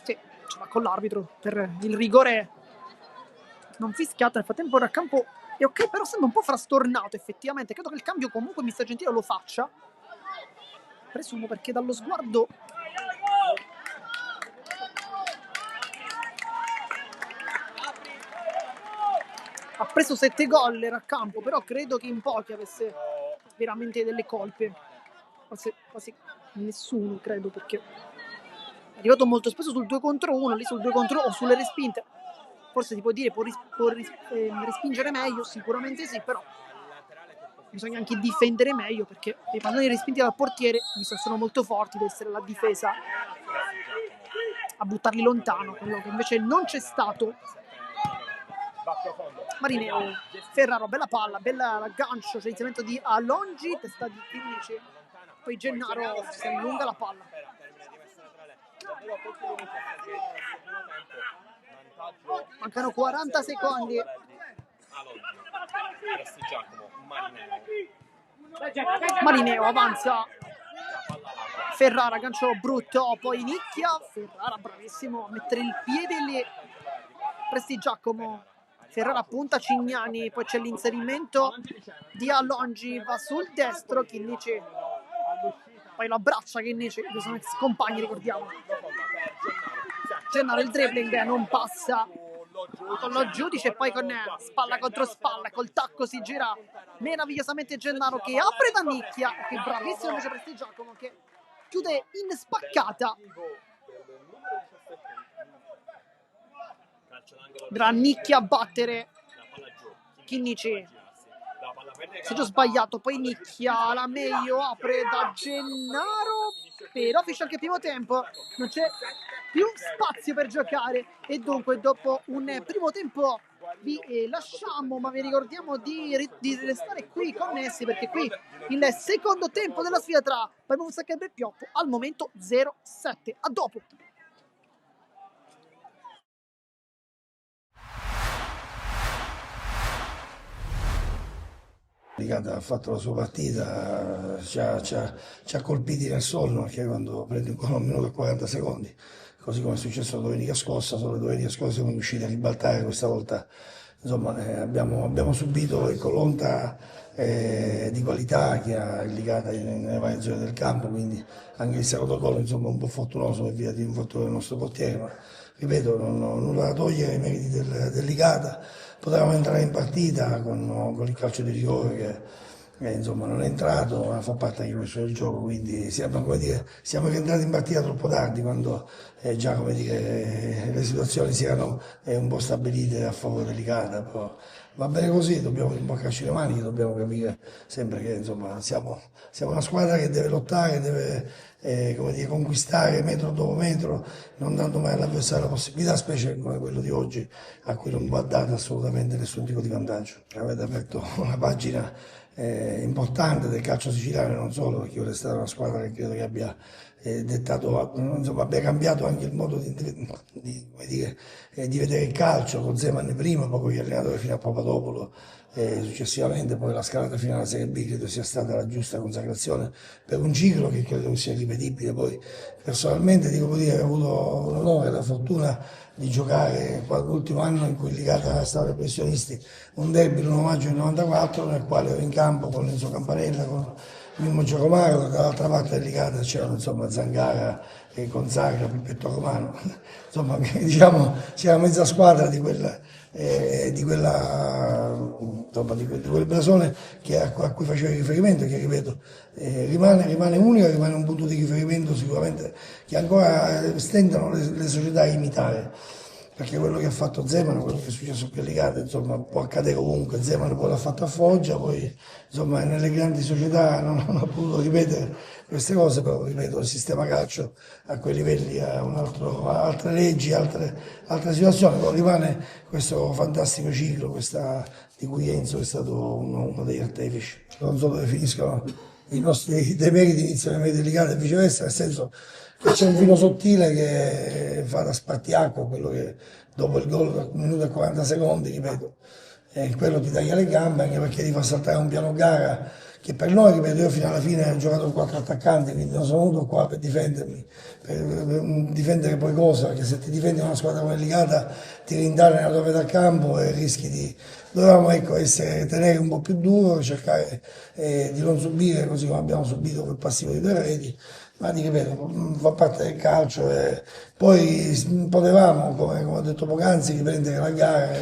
S1: sì, ce l'ha con l'arbitro per il rigore non fischiato. Nel frattempo Raccampo è ok, però sembra un po' frastornato effettivamente. Credo che il cambio comunque Mister Gentile lo faccia, presumo, perché dallo sguardo ha preso 7 gol Raccampo, però credo che in pochi avesse veramente delle colpe, forse quasi nessuno, credo, perché è arrivato molto spesso sul 2 contro 1, lì sul 2 contro 1 o sulle respinte. Forse si può dire può respingere meglio, sicuramente sì, però bisogna anche difendere meglio, perché i palloni respinti dal portiere, visto che sono molto forti, deve essere la difesa a buttarli lontano, quello che invece non c'è stato. Marineo, Ferraro, bella palla, bella l'aggancio, c'è l'inserimento di Alongi, testa di Chinici, poi Gennaro si allunga la palla. Mancano 40 secondi. Marineo avanza, Ferrara, aggancio brutto, poi nicchia, Ferrara bravissimo a mettere il piede lì, Prestigiacomo, Ferrara punta, Cignani, poi c'è l'inserimento di Alongi, va sul destro, Chinici, poi lo abbraccia Chinici, che sono ex compagni, ricordiamo. Gennaro il dribbling non passa con lo giudice, poi con spalla contro spalla, col tacco si gira meravigliosamente Gennaro, che apre da nicchia, che bravissimo invece Prestigiacomo, che chiude in spaccata. Gran nicchia a battere Chinici, Sergio sbagliato, poi nicchia, la meglio apre da Gennaro, però finisce anche il primo tempo, non c'è più spazio per giocare e dunque dopo un primo tempo vi lasciamo, ma vi ricordiamo di restare qui connessi, perché qui il secondo tempo della sfida tra Palmone Sacca e Pioppo, al momento 0-7. A dopo.
S6: Licata ha fatto la sua partita, ci ha colpiti nel sonno, perché quando prendi un gol a 1 minuto e 40 secondi, così come è successo domenica scorsa, solo domenica scorsa siamo riusciti a ribaltare, questa volta insomma, abbiamo subito l'onta di qualità che ha il Licata nelle varie zone del campo, quindi anche il secondo gol insomma un po' fortunoso per via di un infortunio del nostro portiere, ma ripeto, non ho nulla da togliere ai meriti del Licata. Potevamo entrare in partita con il calcio di rigore che insomma non è entrato, fa parte anche questo del gioco, quindi siamo rientrati in partita troppo tardi, quando già le situazioni si erano un po' stabilite a favore del Licata. Però va bene così, dobbiamo imboccarci le maniche, dobbiamo capire sempre che insomma siamo una squadra che deve lottare, deve conquistare metro dopo metro, non dando mai all'avversario la possibilità, specie come quello di oggi, a cui non va dato assolutamente nessun tipo di vantaggio. Avete aperto una pagina importante del calcio siciliano, non solo, perché ora è stata una squadra che credo che abbia dettato, insomma, abbia cambiato anche il modo di vedere il calcio, con Zeman prima, poi con gli allenatori fino a Papadopoulos, successivamente poi la scalata fino alla Serie B credo sia stata la giusta consacrazione per un ciclo che credo sia ripetibile. Poi personalmente devo dire che ho avuto l'onore e la fortuna di giocare l'ultimo anno in cui il Licata stava ai professionisti, un derby l'1 maggio del 94, nel quale ero in campo con Enzo Campanella, con Mimmo Giacomaro, dall'altra parte del Licata c'erano insomma Zangara e Gonzaga, Pippetto Romano, insomma diciamo c'era mezza squadra di di quella, insomma, di quel blasone a cui facevo riferimento, che ripeto, rimane unica, rimane un punto di riferimento sicuramente che ancora stentano le società a imitare. Perché quello che ha fatto Zeman, quello che è successo a Pellicata, insomma, può accadere ovunque. Zeman poi l'ha fatto a Foggia, poi insomma nelle grandi società non ha potuto ripetere queste cose, però ripeto, il sistema calcio a quei livelli ha ha altre leggi, altre situazioni, però rimane questo fantastico ciclo, di cui Enzo è stato uno degli artefici. Non so dove finiscono i nostri demeriti, iniziano le medie delicate e viceversa, nel senso che c'è un filo sottile che fa da spartiacque, quello che dopo il gol, 1 minuto e 40 secondi, ripeto, quello ti taglia le gambe, anche perché ti fa saltare un piano gara che per noi, ripeto, io fino alla fine ho giocato con 4 attaccanti, quindi non sono venuto qua per difendermi, per difendere poi cosa, perché se ti difendi una squadra come Ligata ti rintanano nella tua metà campo e rischi di... Dovevamo ecco, tenere un po' più duro, cercare di non subire così come abbiamo subito quel passivo di 2 reti, ma ti ripeto, fa parte del calcio e poi potevamo, come ho detto poc'anzi, riprendere la gara.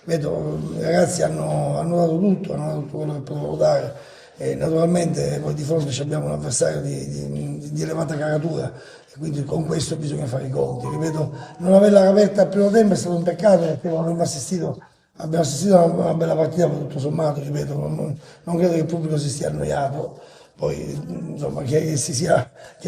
S6: Vedo, i ragazzi hanno dato tutto quello che potevano dare. E naturalmente poi di fronte abbiamo un avversario di elevata caratura e quindi con questo bisogna fare i conti. Ripeto, non averla aperta al primo tempo è stato un peccato perché abbiamo assistito a una bella partita, ma tutto sommato, ripeto, non credo che il pubblico si sia annoiato. Poi, insomma, che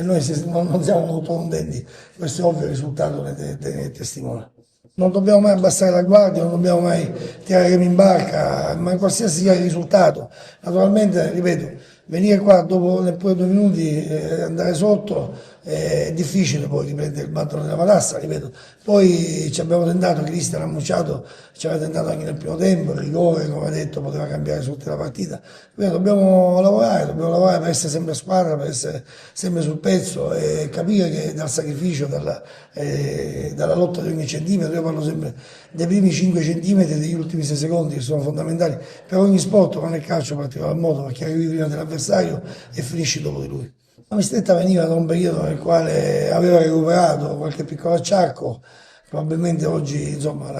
S6: noi non siamo molto contenti, questo è ovvio, il risultato ne testimonia. Non dobbiamo mai abbassare la guardia, non dobbiamo mai tirare remi in barca, ma qualsiasi sia il risultato. Naturalmente, ripeto, venire qua dopo neppure 2 minuti e andare sotto è difficile poi riprendere il bastone della matassa, ripeto. Poi ci abbiamo tentato, Cristian ha annunciato, ci aveva tentato anche nel primo tempo, il rigore, come ha detto, poteva cambiare tutta la partita. Ripeto, dobbiamo lavorare per essere sempre a squadra, per essere sempre sul pezzo e capire che dal sacrificio, dalla lotta di ogni centimetro, io parlo sempre dei primi 5 centimetri e degli ultimi 6 secondi che sono fondamentali per ogni sport, ma nel calcio in particolar modo, perché arrivi prima dell'avversario e finisci dopo di lui. La Mistretta veniva da un periodo nel quale aveva recuperato qualche piccolo acciacco, probabilmente oggi insomma,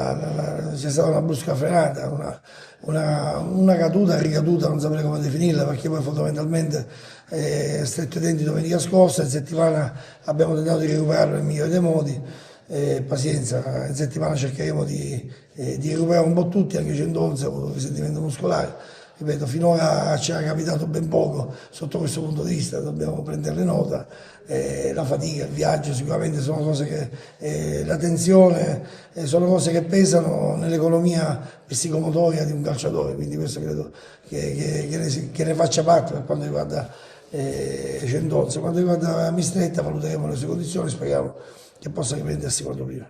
S6: c'è stata una brusca frenata, una caduta, ricaduta, non saprei come definirla, perché poi fondamentalmente stretto i denti domenica scorsa, in settimana abbiamo tentato di recuperarlo nel migliore dei modi, pazienza, in settimana cercheremo di recuperare un po' tutti, anche 111 ha avuto un risentimento muscolare. Ripeto, finora ci era capitato ben poco sotto questo punto di vista, dobbiamo prenderne nota. La fatica, il viaggio sicuramente sono cose la tensione, sono cose che pesano nell'economia psicomotoria di un calciatore, quindi questo credo che ne faccia parte per quanto riguarda Centozzo. Per quanto riguarda Mistretta valuteremo le sue condizioni, speriamo che possa riprendersi quanto prima.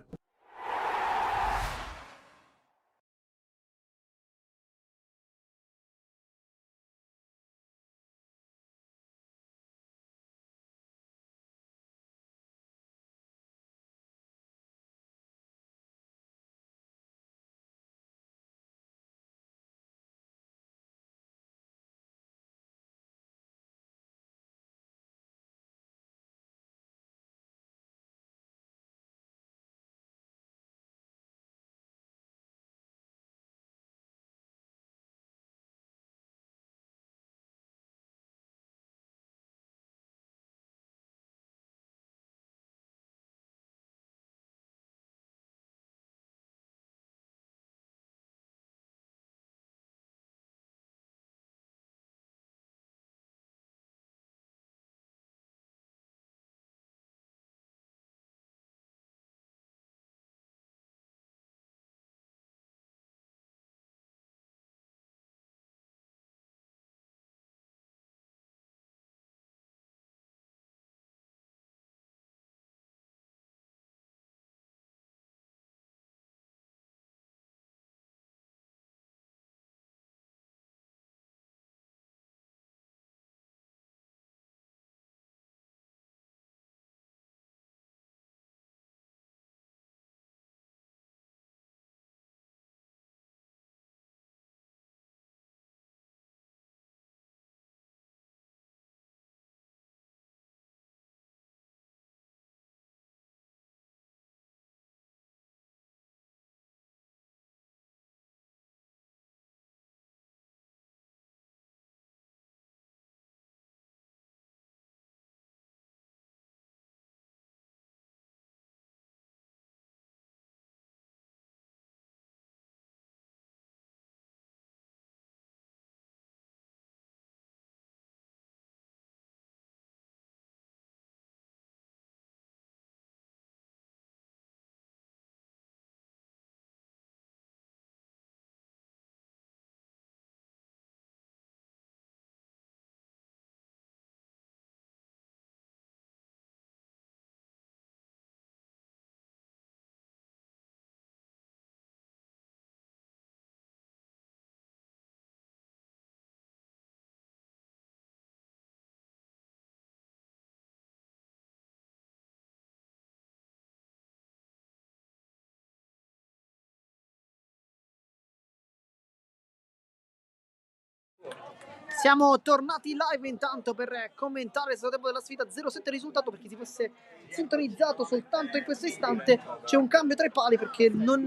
S1: Siamo tornati live intanto per commentare il secondo tempo della sfida. 0-7 risultato, per chi si fosse sintonizzato soltanto in questo istante. C'è un cambio tra i pali perché non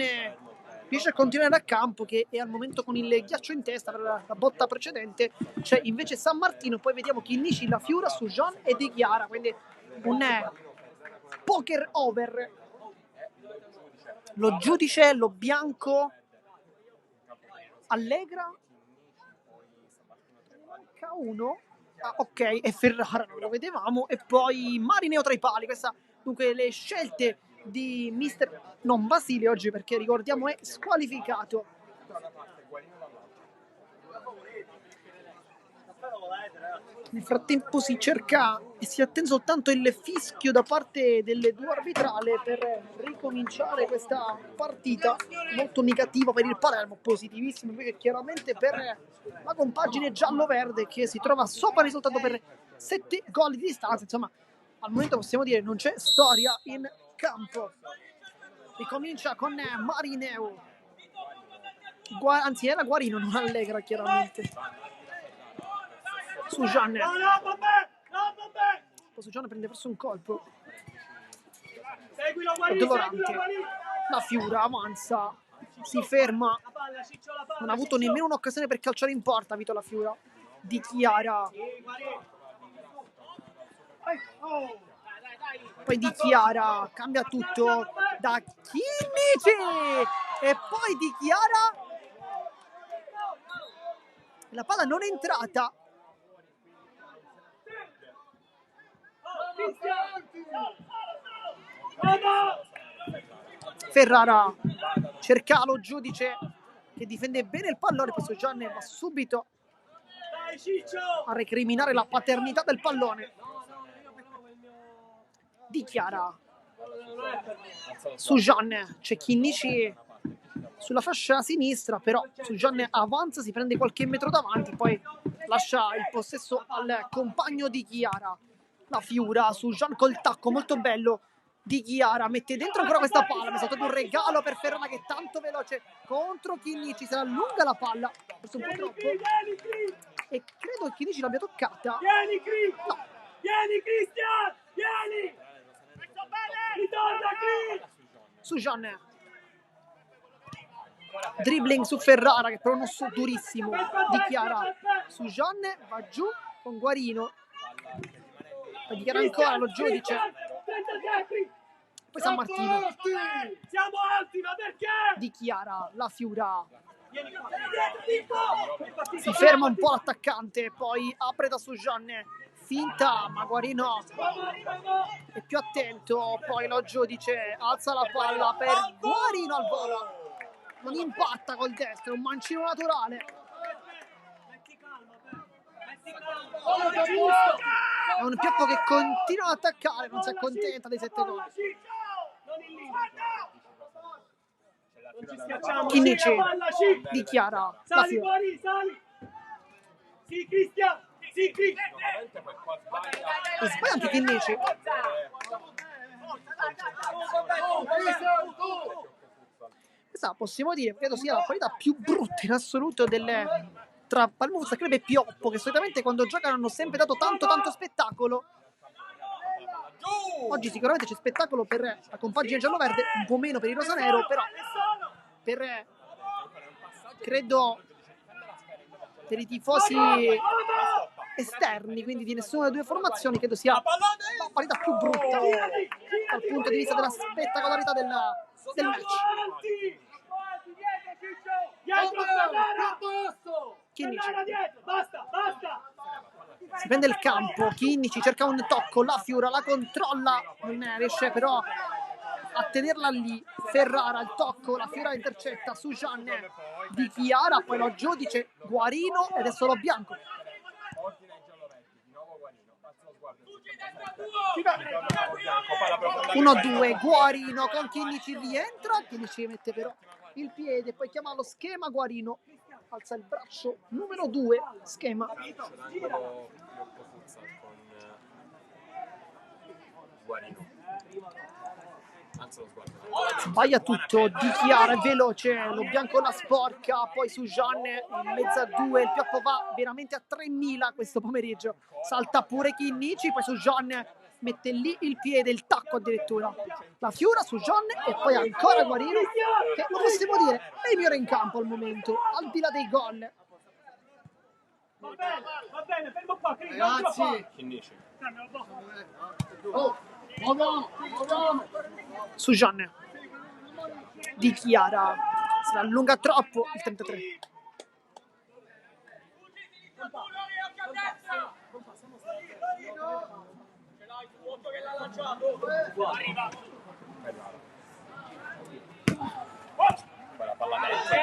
S1: riesce a continuare a campo, che è al momento con il ghiaccio in testa per la botta precedente. C'è invece San Martino, poi vediamo Chinnici, La Fiura, Sujan e Di Chiara, quindi un poker over. Lo giudice, lo bianco, Allegra, K1, ok, e Ferrara non lo vedevamo, e poi Marineo tra i pali. Questa, dunque, le scelte di mister non Basile oggi, perché ricordiamo è squalificato. Nel frattempo si cerca e si attende soltanto il fischio da parte delle due arbitrali per ricominciare questa partita molto negativa per il Palermo, positivissimo invece chiaramente per la compagine giallo-verde, che si trova sopra il risultato per 7 gol di distanza. Insomma, al momento possiamo dire non c'è storia in campo. Ricomincia con Marineu, anzi era Guarino, non Allegra chiaramente. Sujan, Sujan prende forse un colpo. Dolorante. La Fiura avanza, si ferma, non ha avuto nemmeno un'occasione per calciare in porta Vito La Fiura. Di Chiara, poi Di Chiara cambia tutto da Chinnici e poi Di Chiara, la palla non è entrata. Ferrara cerca lo giudice che difende bene il pallone, questo Gianni va subito a recriminare la paternità del pallone. Di Chiara, Sujan, c'è Chinnici sulla fascia sinistra, però Sujan avanza, si prende qualche metro davanti, poi lascia il possesso al compagno di Chiara. La Fiura, Sujan col tacco molto bello. Di Chiara mette dentro ancora questa palla, mi è stato un regalo per Ferrara che è tanto veloce contro Chinnici, se la allunga la palla, forse un po' troppo, e credo che Chinnici l'abbia toccata. No.
S5: Vieni Cristian, vieni! Ritorna qui!
S1: Sujan, dribbling su Ferrara che però non so, durissimo. Di Chiara, Sujan va giù con Guarino, poi Di Chiara ancora lo giudice, poi San Martino.
S5: Siamo alti, ma perché?
S1: Di Chiara, La Fiura, si ferma un po' l'attaccante, poi apre da Sujan, finta, ma Guarino è più attento, poi lo giudice alza la palla per Guarino al volo, non impatta col destro, un mancino naturale. È un Pioppo che continua ad attaccare, non si accontenta dei 7 gol. Chinnici, Di Chiara, La Fiura.
S5: Sì, Cristian! Sì, Cristian!
S1: E sbaglia anche Chinnici. Questa possiamo dire, credo sia la qualità più brutta in assoluto tra Palermo Futsal Club e Pioppo, che solitamente quando giocano hanno sempre dato tanto spettacolo. Oggi sicuramente c'è spettacolo per la compagine giallo-verde, un po' meno per il rosanero, però per credo per i tifosi esterni, quindi di nessuna delle due formazioni, credo sia la qualità più brutta dal punto di vista della spettacolarità del match. Chinnici si prende il campo, Chinnici cerca un tocco, La Fiura la controlla, non riesce però a tenerla lì. Ferrara il tocco, La Fiura intercetta, Sujan, Di Chiara, poi lo giudice Guarino ed è solo bianco. 1-2, Guarino con Chinnici, rientra, Chinnici mette però il piede, poi chiama lo schema, Guarino alza il braccio, numero 2, schema.
S3: Alza lo sguardo.
S1: Sbaglia tutto, Di Chiara è veloce, lo bianco la sporca, poi Sujan in mezzo a due, il pioppo va veramente a 3000 questo pomeriggio, salta pure Chinnici, poi Sujan mette lì il piede, il tacco addirittura, la Fiora, Sujan e poi ancora Guarino, che lo possiamo dire è il migliore in campo al momento, al di là dei gol.
S5: Va bene, fermo qua,
S2: Ragazzi,
S3: Chinnici.
S4: Oh, muoviamo.
S1: Sujan, Di Chiara, si allunga troppo il 33.
S3: Quella palla mezza.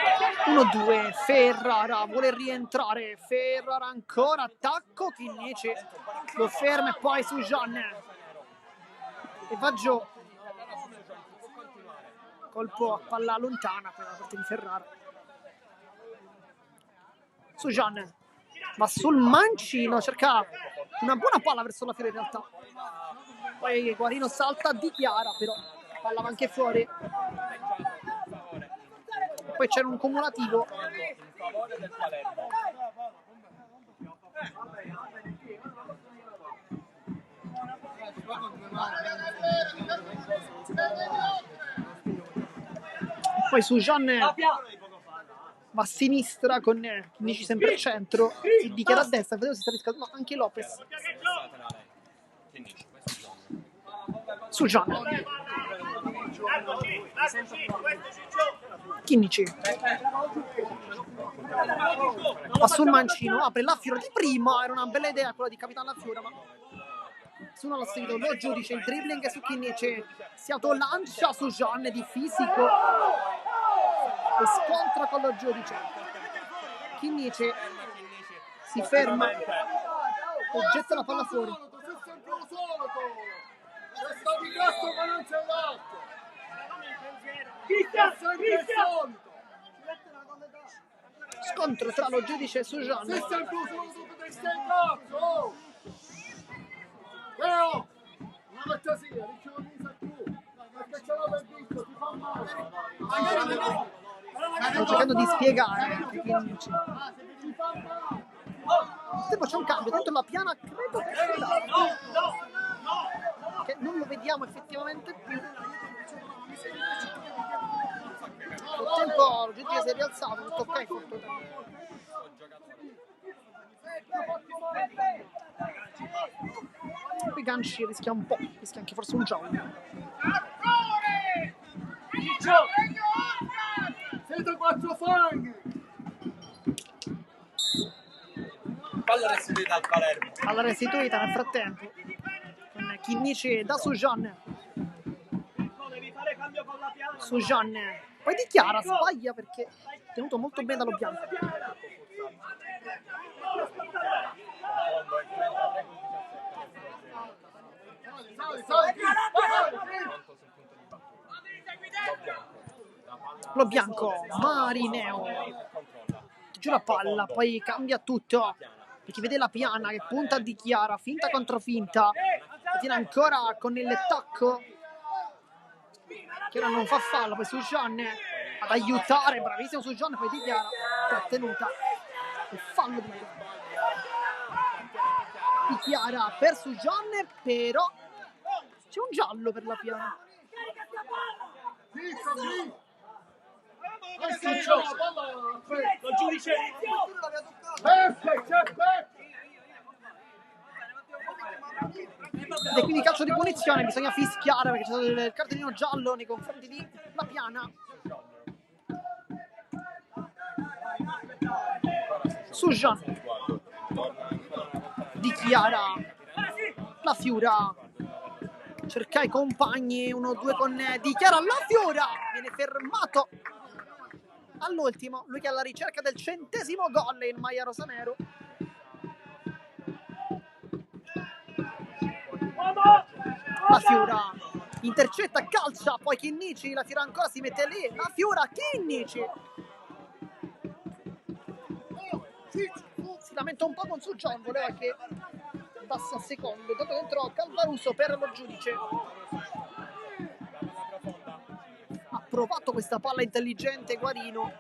S1: 1-2, Ferrara vuole rientrare, Ferrara ancora, attacco, Chinnici lo ferma e poi Sujan e va giù, colpo a palla lontana per la parte di Ferrara. Sujan va sul mancino, cerca una buona palla verso la fila in realtà, poi Guarino salta, Di Chiara però palla va anche fuori. Poi c'era un cumulativo. Poi Sujan va a sinistra con Chinnici sempre al centro e Di Chiara a destra, vedevo si sta riscaldando anche Lopez.
S3: Chinnici.
S1: Sujan, Chinnici va sul mancino, apre la Fiora di prima, era una bella idea quella di Capitan La Fiora, ma nessuno l'ha seguito, lo giudice, il dribbling su Chinnici, si autolancia su Sujan di fisico e scontra con lo giudice. Chinnici si ferma e getta la palla fuori. Scontro tra lo giudice e Sujan. Sto cercando di spiegare anche Chinnici. Poi c'è un cambio dentro la piana, credo che non lo vediamo effettivamente più. Nel tempo lo giudice si è rialzato, tutto ok, fortunatamente. Qui Ganci rischia un po', rischia anche forse un giallo.
S4: Siete 4 fanghi!
S3: Palla restituita al Palermo.
S1: Alla restituita nel frattempo con Chinnici da Sujan. Sujan poi Di Chiara sbaglia perché è tenuto molto bene dallo bianco. Lo bianco, Marineo giù la palla, poi cambia tutto perché vede la piana che punta a Di Chiara, finta contro finta, tiene ancora con il tacco che ora non fa fallo, poi Sujan ad aiutare, bravissimo Sujan, poi Di Chiara trattenuta, il fallo di Chiara per Sujan, però c'è un giallo per la piana.
S5: Lo giudice.
S1: Ed è quindi calcio di punizione, bisogna fischiare perché c'è stato il cartellino giallo nei confronti di La Piana. Sujan, Di Chiara, La Fiora, cerca i compagni, 1-2 con Di Chiara, La Fiora viene fermato all'ultimo, lui che è alla ricerca del 100° gol in maglia rosanero. La Fiora intercetta, calcia, poi Chinnici, la Fiora ancora si mette lì, La Fiora, Chinnici si lamenta un po' con Sujan, voleva che passa a secondo, dato dentro Calvaruso per lo giudice. provato questa palla intelligente Guarino.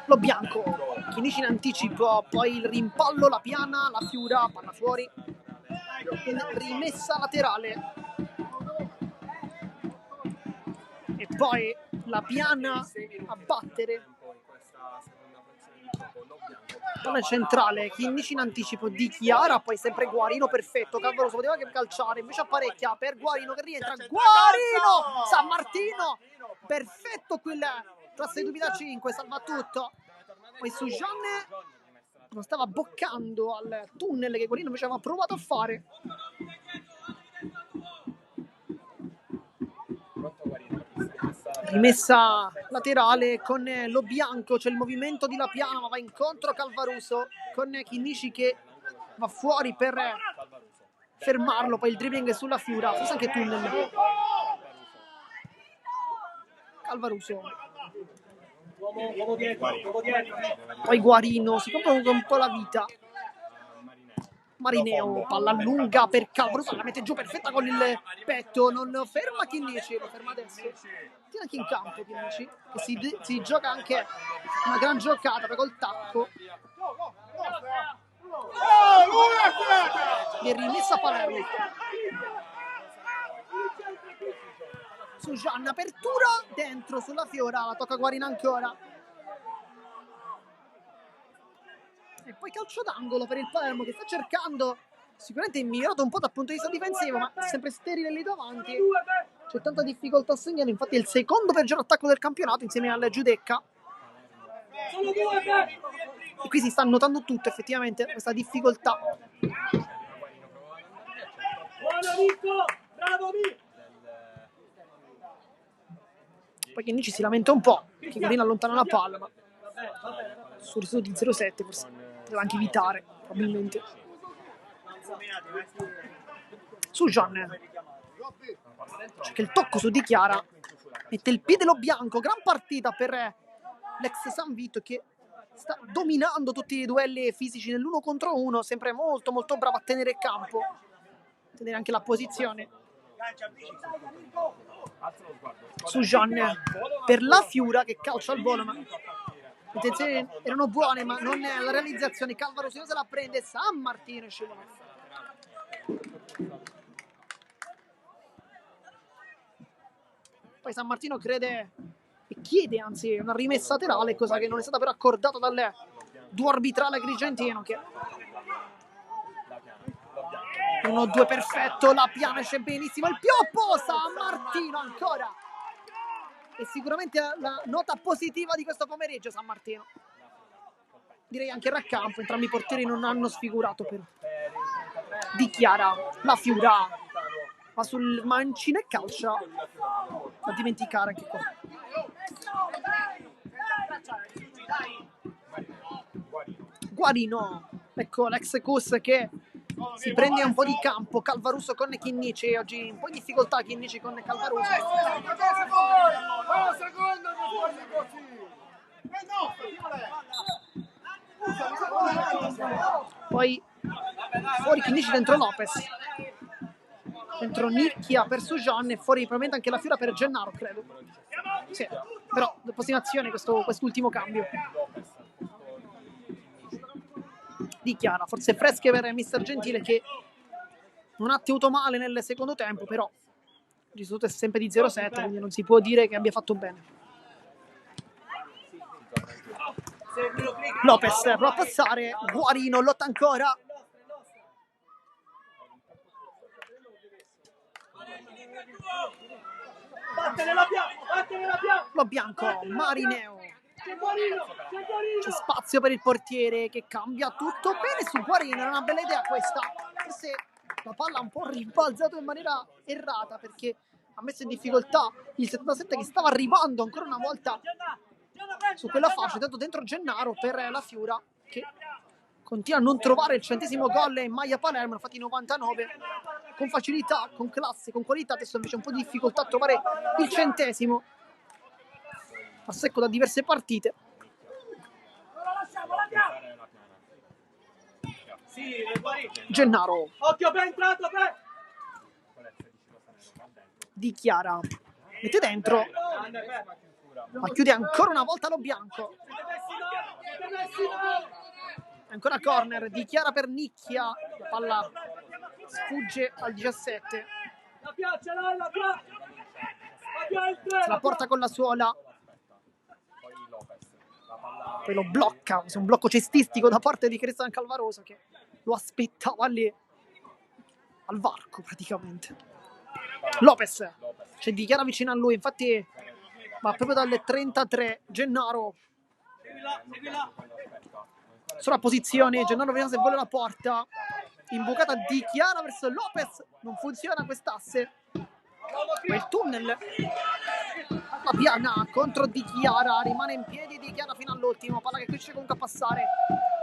S1: Lo bianco, Chinnici in anticipo, poi il rimpallo, la piana, la Fiura, palla fuori, rimessa laterale e poi la piana a battere, palla centrale, Chinnici in anticipo di Chiara, poi sempre Guarino perfetto, Calvaroso poteva che calciare, invece apparecchia per Guarino che rientra, Guarino, San Martino, perfetto quel classe 2005, salva tutto. Poi Sujanne lo stava boccando al tunnel che Guarino invece aveva provato a fare. Rimessa laterale con lo bianco, c'è il movimento di La Piana, ma va incontro Calvaruso con Chinnici che va fuori per fermarlo, poi il dribbling sulla Fiura, forse anche tunnel. Calvaruso. Poi Guarino si compra un po' la vita. Marineo, palla lunga per Calvaruso, la mette giù perfetta con il petto, non ferma Chinnici, lo ferma adesso. Tiene anche in campo Chinnici, che si gioca anche una gran giocata col tacco. E rimessa Palermo. Su Gianna, apertura dentro sulla Fiora, la tocca Guarino ancora. E poi calcio d'angolo per il Palermo che sta cercando, sicuramente è migliorato un po' dal punto di vista difensivo, ma è sempre sterile lì davanti. C'è tanta difficoltà a segnare, infatti è il secondo peggior attacco del campionato insieme alla Giudecca. E qui si sta notando tutto effettivamente, questa difficoltà. Poi Chinnici si lamenta un po', che Guarino allontana la palla, ma sul risultato di 0-7 forse poteva anche evitare, probabilmente. Su Gianne, c'è che il tocco su Di Chiara, mette il piede lo bianco, gran partita per l'ex San Vito che sta dominando tutti i duelli fisici nell'1 contro 1, sempre molto molto bravo a tenere il campo, tenere anche la posizione. Su Gianne per la Fiura che calcia al volo, ma le intenzioni erano buone, ma non è la realizzazione. Calvaroso se la prende, San Martino scivola. Poi San Martino crede e chiede anzi una rimessa laterale, cosa che non è stata però accordata dal duo arbitrale agrigentino, che 1-2 perfetto, La Piana esce benissimo, il pioppo, San Martino ancora. E sicuramente la nota positiva di questo pomeriggio San Martino. Direi anche il raccampo, entrambi i portieri non hanno sfigurato però. Di Chiara, la Fiura va sul mancino e calcia. Da dimenticare anche qua. Guarino, ecco l'ex Cus che si prende un po' di campo. Calvaruso con Chinnici, oggi un po' in difficoltà Chinnici con Calvaruso. Poi fuori Chinnici dentro Lopez, dentro Nicchia per Sujan e fuori probabilmente anche la Fiora per Gennaro, credo. Sì, però approssimazione quest'ultimo cambio. Di Chiara, forse fresche per Mister Gentile che non ha tenuto male nel secondo tempo, però il risultato è sempre di 0-7, quindi non si può dire che abbia fatto bene. Lopez prova a passare, Guarino lotta ancora. Lo bianco, Marineo. C'è spazio per il portiere che cambia tutto bene su Guarino, è una bella idea questa. Forse la palla ha un po' rimbalzato in maniera errata perché ha messo in difficoltà il 77 che stava arrivando ancora una volta su quella fascia, tanto dentro Gennaro per la Fiura che continua a non trovare il 100° gol in maglia Palermo, infatti 99. con facilità, con classe, con qualità. Adesso invece un po' di difficoltà a trovare il centesimo, a secco da diverse partite. Gennaro.
S5: Occhio, ben entrato,
S1: Di Chiara. Mette dentro. Ma chiude ancora una volta lo bianco. Ancora corner. Di Chiara per Nicchia. La palla sfugge al 17. Se la porta con la suola. Poi lo blocca. È un blocco cestistico da parte di Cristian Calvaroso, che lo aspettava lì al varco praticamente. Lopez. C'è Di Chiara vicino a lui, infatti va proprio dalle 33. Gennaro sulla posizione. Gennaro vediamo se vuole la porta. Imbucata Di Chiara verso Lopez. Non funziona quest'asse. Ma il tunnel. La piana contro Di Chiara. Rimane in piedi Di Chiara fino all'ultimo. Palla che riesce comunque a passare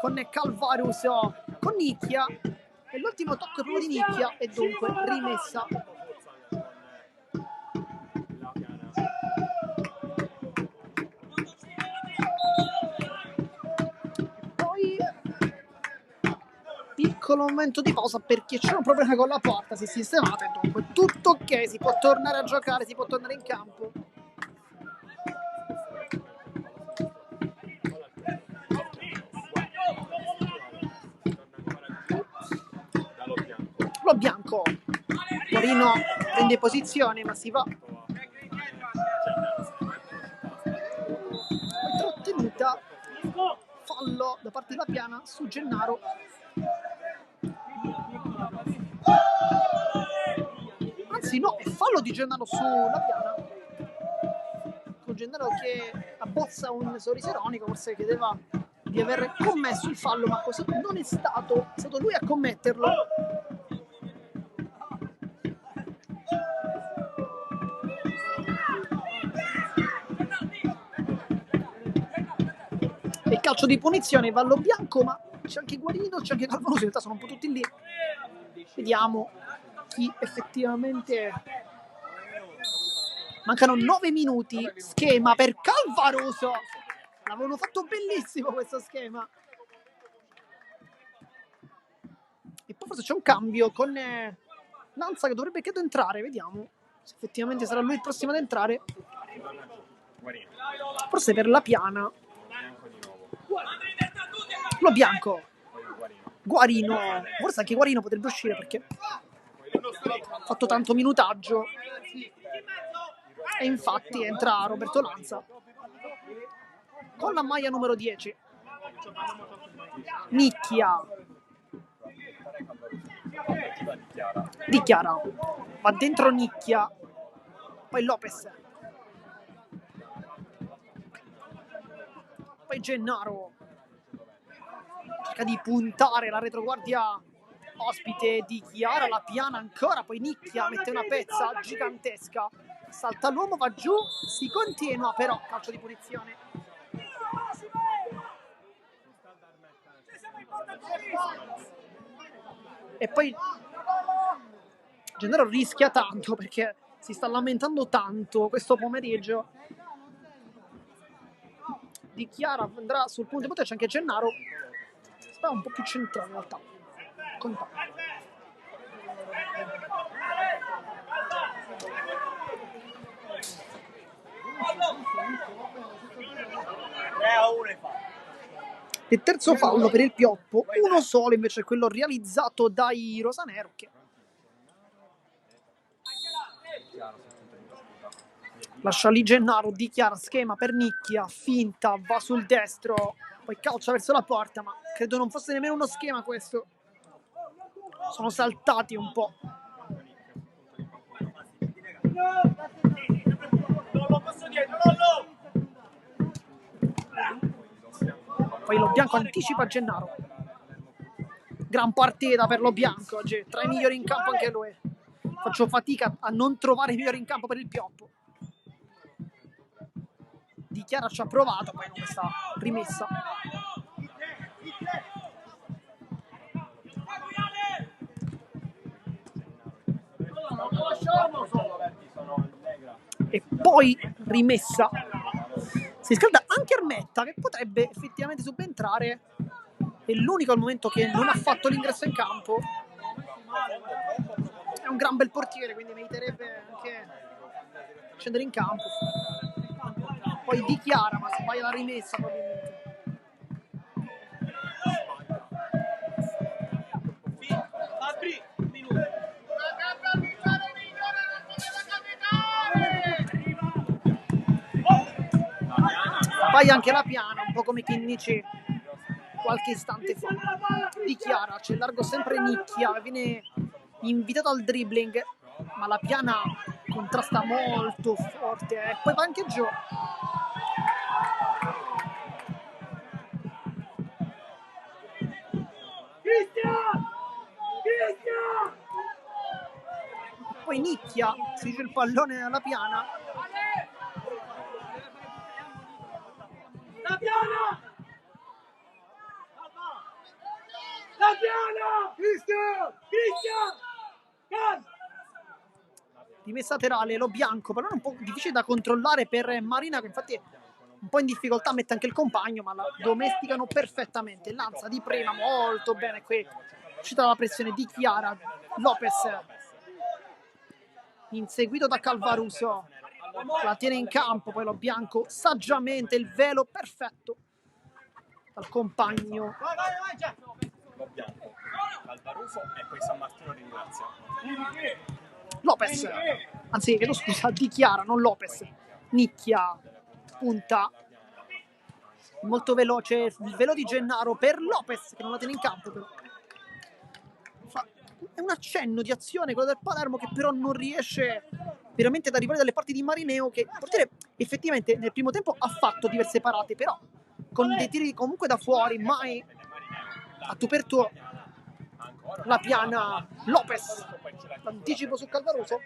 S1: con Calvaruso, con Nicchia. E l'ultimo tocco è proprio di Nicchia. E dunque rimessa. Piccolo momento di pausa perché c'è un problema con la porta, si è sistemata e dunque tutto ok, si può tornare a giocare, si può tornare in campo. Lo bianco. Torino prende posizione ma si va. Trattenuta. Fallo da parte della Piana su Gennaro. Anzi no, è fallo di Gennaro sulla Piana, con Gennaro che abbozza un sorriso ironico, forse chiedeva di aver commesso il fallo, ma questo non è stato lui a commetterlo. E calcio di punizione, vallo bianco, ma c'è anche Guarino, c'è anche Calvaroso, in realtà sono un po' tutti lì. Vediamo chi effettivamente. Mancano 9 minuti. Schema per Calvaroso. L'avevano fatto bellissimo questo schema. E poi forse c'è un cambio con Lanza che dovrebbe credo entrare. Vediamo se effettivamente sarà lui il prossimo ad entrare. Forse per la Piana. Lo bianco. Guarino. Forse anche Guarino potrebbe uscire perché ha fatto tanto minutaggio. E infatti entra Roberto Lanza con la maglia numero 10. Nicchia. Di Chiara. Va dentro Nicchia. Poi Lopez. Poi Gennaro. Cerca di puntare la retroguardia ospite di Chiara. La Piana ancora. Poi Nicchia mette una pezza gigantesca. Salta l'uomo, va giù. Si continua però. Calcio di punizione. E poi Gennaro rischia tanto perché si sta lamentando tanto questo pomeriggio. Di Chiara andrà sul punto di potere, c'è anche Gennaro. Sta un po' più centrale in realtà. Conta. Il terzo fallo per il Pioppo, uno solo invece quello realizzato dai rosanero che lascia lì Gennaro. Di Chiara, schema per Nicchia, finta, va sul destro, poi calcia verso la porta, ma credo non fosse nemmeno uno schema questo. Sono saltati un po'. Poi lo bianco anticipa Gennaro. Gran partita per lo bianco oggi, tra i migliori in campo anche lui. Faccio fatica a non trovare i migliori in campo per il Pioppo. Di Chiara ci ha provato, poi non questa rimessa. poi rimessa. Si scalda anche Ermetta, che potrebbe effettivamente subentrare. È l'unico al momento che non ha fatto l'ingresso in campo. È un gran bel portiere, quindi meriterebbe anche scendere in campo. Poi dichiara, ma sbaglia la rimessa probabilmente. Sbaglia anche la piana, un po' come Chinnici qualche istante fa. Dichiara, c'è largo sempre Nicchia, viene invitato al dribbling, ma la piana contrasta molto forte, e poi va anche giù. Poi Nicchia si dice il pallone alla piana.
S5: La piana! La piana! Cristian! Cristian!
S1: Rimessa laterale, lo bianco, però è un po' difficile da controllare per Marina, che infatti è un po' in difficoltà, mette anche il compagno, ma la domesticano perfettamente. Lanza di prima molto bene, qui uscita dalla pressione di Chiara. Lopez inseguito da Calvaruso, la tiene in campo, poi lo bianco saggiamente, il velo perfetto dal compagno.
S2: Lo bianco, Calvaruso e poi San Martino ringrazia.
S1: Lopez, anzi chiedo scusa, dichiara, non Lopez. Nicchia, punta molto veloce, il velo di Gennaro per Lopez che non la tiene in campo però. È un accenno di azione quello del Palermo, che però non riesce veramente ad arrivare dalle parti di Marineo, che il portiere effettivamente nel primo tempo ha fatto diverse parate, però con dei tiri comunque da fuori, mai a tu per tu. La piana Lopez, l'anticipo su Calvaroso,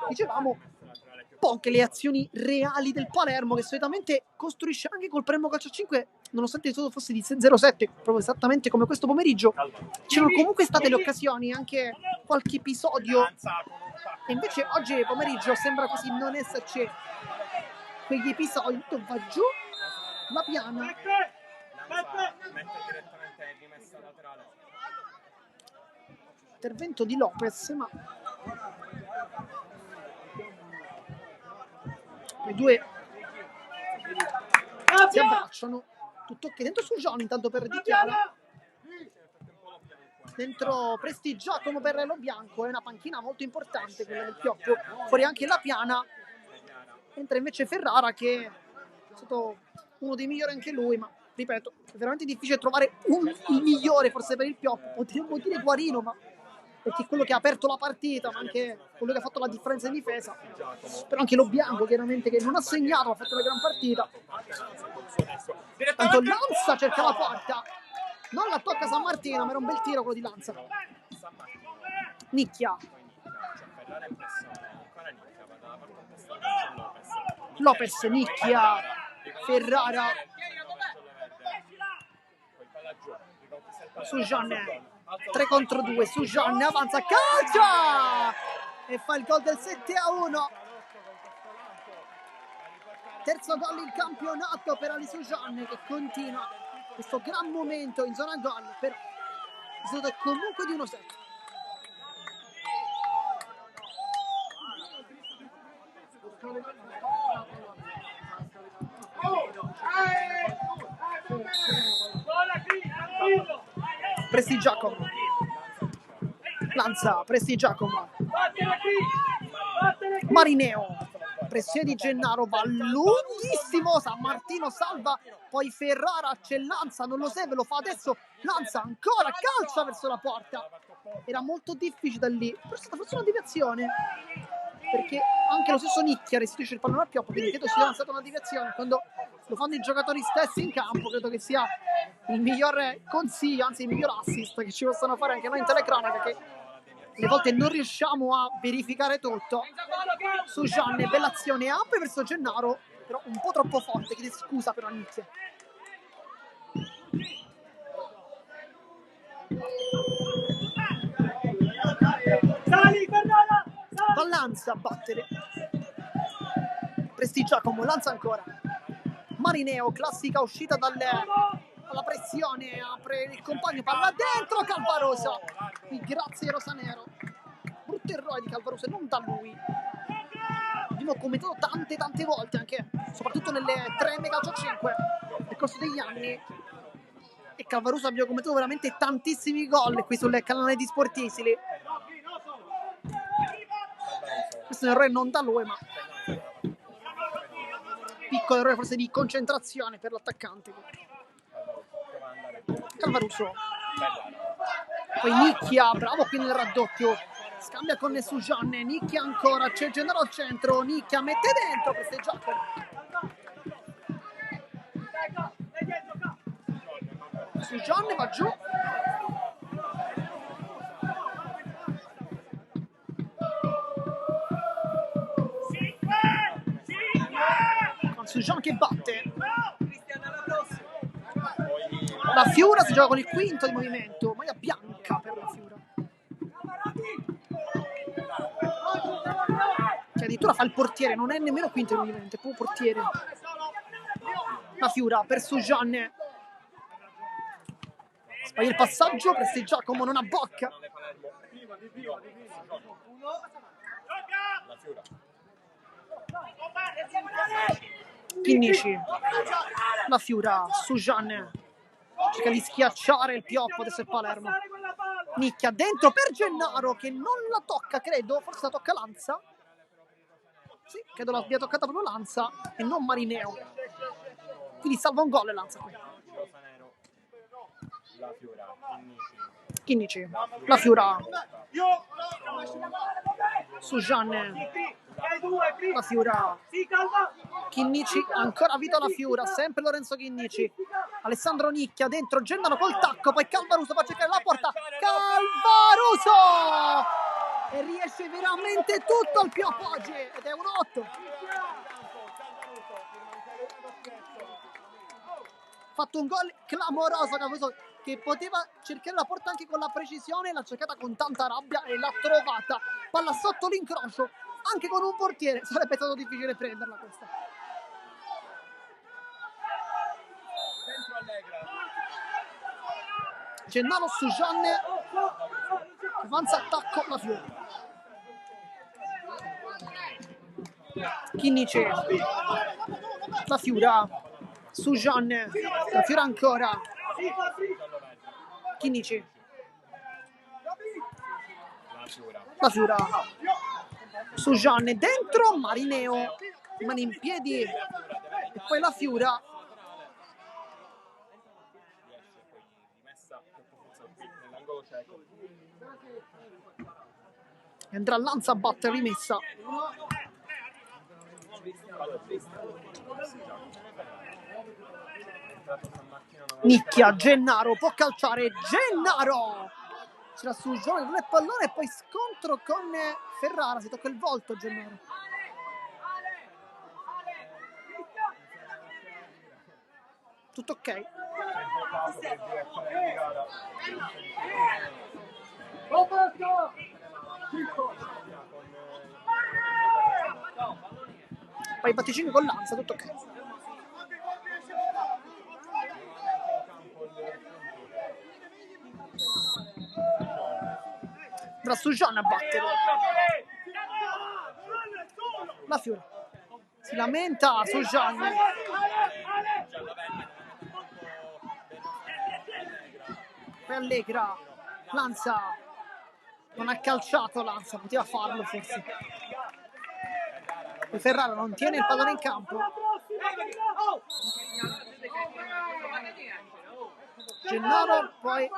S1: dicevamo un po' anche le azioni reali del Palermo, che solitamente costruisce anche col Palermo Calcio 5, nonostante il risultato fosse di 0-7, proprio esattamente come questo pomeriggio. C'erano comunque state le occasioni, anche qualche episodio, e invece oggi pomeriggio sembra quasi non esserci quegli episodi. Tutto va giù, la piana
S2: Mette direttamente rimessa laterale.
S1: intervento di Lopez, ma i due si abbracciano. Tutto che dentro su Gianni, intanto per dichiara, dentro Prestigiacomo per lo bianco. È una panchina molto importante quella del Pioppo, fuori anche la piana. Entra invece Ferrara, che è stato uno dei migliori anche lui, ma ripeto, è veramente difficile trovare il migliore forse per il Pioppo. Potremmo dire Guarino, ma perché è quello che ha aperto la partita, ma anche quello che ha fatto la differenza in difesa. Però anche lo bianco, chiaramente, che non ha segnato, ha fatto una gran partita. Tanto Lanza cerca la porta, non la tocca San Martino, ma era un bel tiro quello di Lanza. Nicchia, Lopez, Nicchia, Ferrara, Sujanne, 3 contro 2, Sujanne avanza, calcia e fa il gol del 7-1. Terzo gol in campionato per Ali Sujanne, che continua questo gran momento in zona gol, però il risultato è comunque di 1-7. Prestigiacomo, Lanza, Prestigiacomo, Marineo, pressione di Gennaro, va lunghissimo, San Martino salva, poi Ferrara, c'è Lanza, non lo serve, lo fa adesso Lanza, ancora calcia verso la porta. Era molto difficile da lì, però è stata forse una deviazione, perché anche lo stesso Nicchia restituisce il pallone al Pioppo, quindi credo sia stata una deviazione. Quando lo fanno i giocatori stessi in campo, credo che sia il miglior consiglio, anzi il miglior assist che ci possano fare anche noi in telecronaca, che le volte non riusciamo a verificare tutto. Sujanne, bella azione, apre verso Gennaro, però un po' troppo forte, chiede scusa però Nicchia. Vallanza a battere. Prestigiacomo lancia ancora. Marineo, classica uscita dalla pressione, apre il compagno, palla dentro, Calvarosa. Qui grazie Rosanero. Brutto errore di Calvarosa, non da lui. Abbiamo commentato tante volte, anche soprattutto nelle 3 Mega 5 nel corso degli anni. E Calvarosa abbiamo commentato veramente tantissimi gol qui sul canale di Sportisili. Questo è un errore non da lui, ma piccolo errore forse di concentrazione per l'attaccante. Calvaruso. Poi Nicchia, bravo qui nel raddoppio. Scambia con Sujanne, Nicchia ancora, c'è Gennaro al centro, Nicchia mette dentro, Prestigiacomo. Sujanne va giù. Con Sujanne che batte. La Fiura si gioca con il quinto di movimento, maglia bianca per la Fiura. Che addirittura fa il portiere, non è nemmeno quinto di movimento, è proprio portiere. La Fiura per Sujanne. Sbaglia il passaggio, Prestigiacomo non abbocca. Chinnici. La Fiura, Sujanne. Cerca di schiacciare il pioppo, adesso è Palermo. Nicchia dentro per Gennaro che non la tocca, credo, forse la tocca Lanza. Sì, credo l'abbia toccata proprio Lanza e non Marineo. Quindi salva un gol Lanza qui. Chinnici. La Fiura. Sujanne. La Fiura. Chinnici, ancora Vito La Fiura, sempre Lorenzo Chinnici. Alessandro Nicchia dentro, Gennaro col tacco, poi Calvaruso fa cercare la porta. Calvaruso! E riesce veramente tutto al pioppo oggi ed è un 8. Fatto un gol clamoroso Calvaruso, che poteva cercare la porta anche con la precisione, l'ha cercata con tanta rabbia e l'ha trovata. Palla sotto l'incrocio, anche con un portiere sarebbe stato difficile prenderla questa. Gennaro, Sujanne, avanza attacco la Fiura. Chinnici, la Fiura, Sujanne, la Fiura ancora. Chinnici, la Fiura, Sujanne dentro, Marineo, rimane in piedi e poi la Fiura. E andrà Lanza a battere rimessa. Nicchia, Gennaro, può calciare, Gennaro! C'era Sujanne, non è pallone e poi scontro con Ferrara, si tocca il volto Gennaro. Tutto ok. Poi batticini con Lanza, tutto ok. Tra Sujanne a battere. La Fiura si lamenta, Sujanne. Poi Allegra, Lanza. Non ha calciato Lanza, poteva farlo forse. E Ferrara non tiene il pallone in campo. Gennaro, poi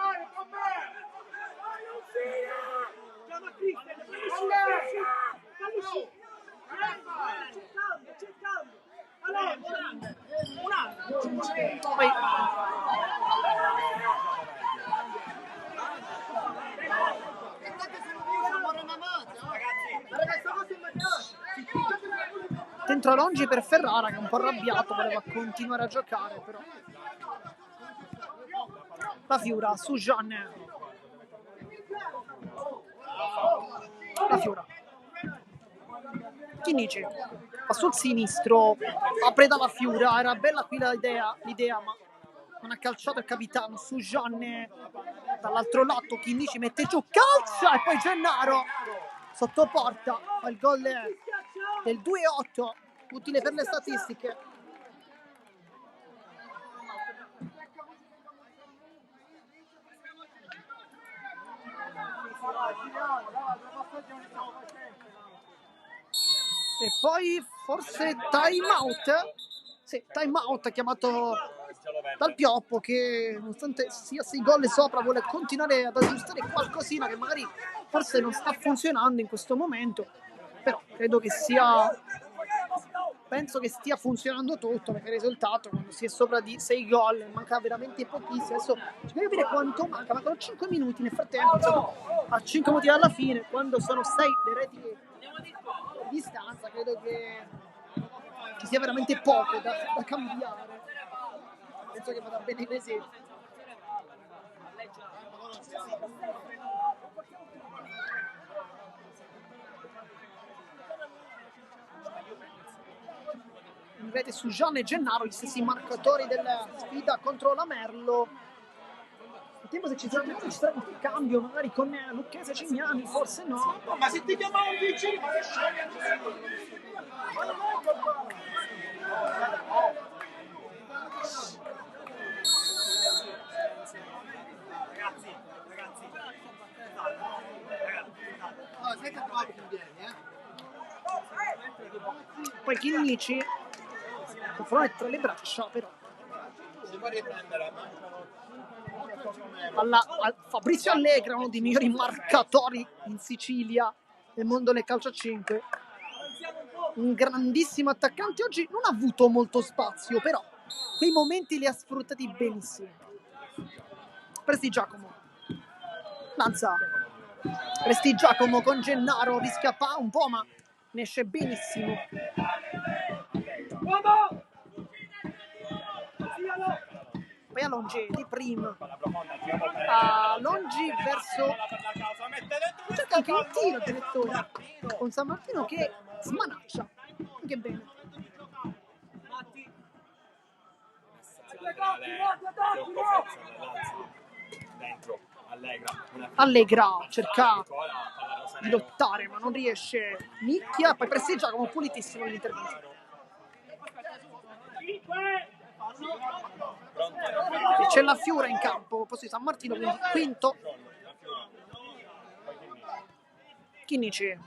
S1: dentro Longi per Ferrara che è un po' arrabbiato, voleva continuare a giocare però. La Fiura, Sujanne. La Fiura. Chinnici. va sul sinistro, apre dalla Fiura, era bella qui l'idea, ma non ha calciato il capitano. Sujanne dall'altro lato, Chinnici mette giù, calcia e poi Gennaro sotto porta, fa il gol del 2-8, utile per le statistiche. E poi forse time out. Sì, time out chiamato dal Pioppo, che nonostante sia 6 gol sopra vuole continuare ad aggiustare qualcosina che magari forse non sta funzionando in questo momento, però penso che stia funzionando tutto, perché il risultato quando si è sopra di 6 gol manca veramente pochissimo. Adesso bisogna capire quanto mancano 5 minuti nel frattempo, insomma, a 5 minuti dalla fine, quando sono 6 le reti di distanza, credo che ci sia veramente poco da cambiare. Penso che vada bene così. In rete su Gian e Gennaro, gli stessi marcatori della sfida contro la Merlo. Vediamo se ci sarà un cambio, magari con Lucchese e Cignani, forse no.
S5: Ma se ti chiamavo vicino, ma che
S1: Poi Chinnici con tra le braccia, però Fabrizio Allegra, uno dei migliori marcatori in Sicilia nel mondo del calcio a 5, un grandissimo attaccante. Oggi non ha avuto molto spazio, però quei momenti li ha sfruttati benissimo. Prestigiacomo lanza, Prestigiacomo con Gennaro, rischia un po' ma ne esce benissimo. Poi a Longi di Prim, a Longi verso, cerca anche un tiro addirittura con San Martino che smanaccia anche bene. Allegra cerca di lottare ma non riesce, nicchia, poi Prestiggia come pulitissimo l'intervento. C'è la Fiura in campo, posto di San Martino, quindi quinto. Chinnici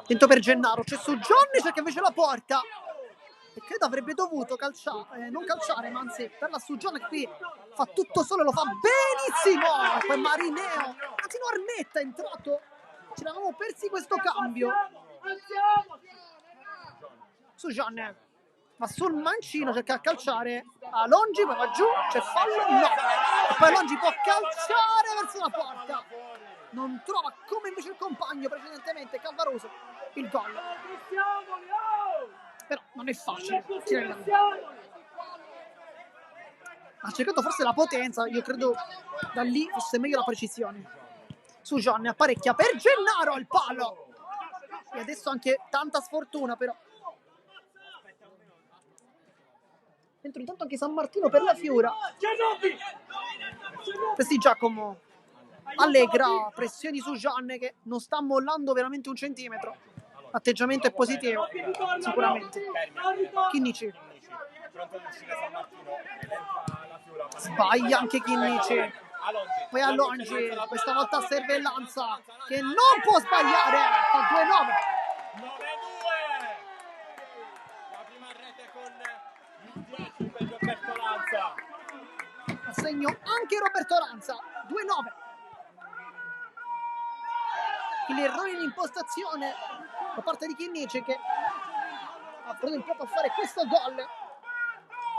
S1: tento per Gennaro, c'è su Johnny, cerca invece la porta e credo avrebbe dovuto calciare, non calciare, ma anzi per la su Johnny, che qui fa tutto solo e lo fa benissimo. Poi Marineo, anzi no, Arnetta è entrato, ce l'avevamo persi questo cambio. Su Johnny va sul mancino, cerca di calciare a Longi, poi va giù, c'è fallo, no, e poi Longi può calciare verso la porta, non trova come invece il compagno precedentemente Calvaroso il gol, però non è facile. Ha cercato forse la potenza, io credo da lì fosse meglio la precisione. Su Gianni apparecchia per Gennaro al palo e adesso anche tanta sfortuna, però dentro intanto anche San Martino per la Fiura. Prestigiacomo, Allegra, pressioni su Gianne che non sta mollando veramente un centimetro. L'atteggiamento è positivo, sicuramente. Chinnici sbaglia anche Chinnici, poi a Longi, questa volta serve Lanza che non può sbagliare, fa 2-9.
S2: 9-2. La prima rete con il 10 per Roberto Lanza.
S1: A segno anche Roberto Lanza, 2-9. L'errore in impostazione da parte di Chinnici che ha preso il proprio a fare questo gol.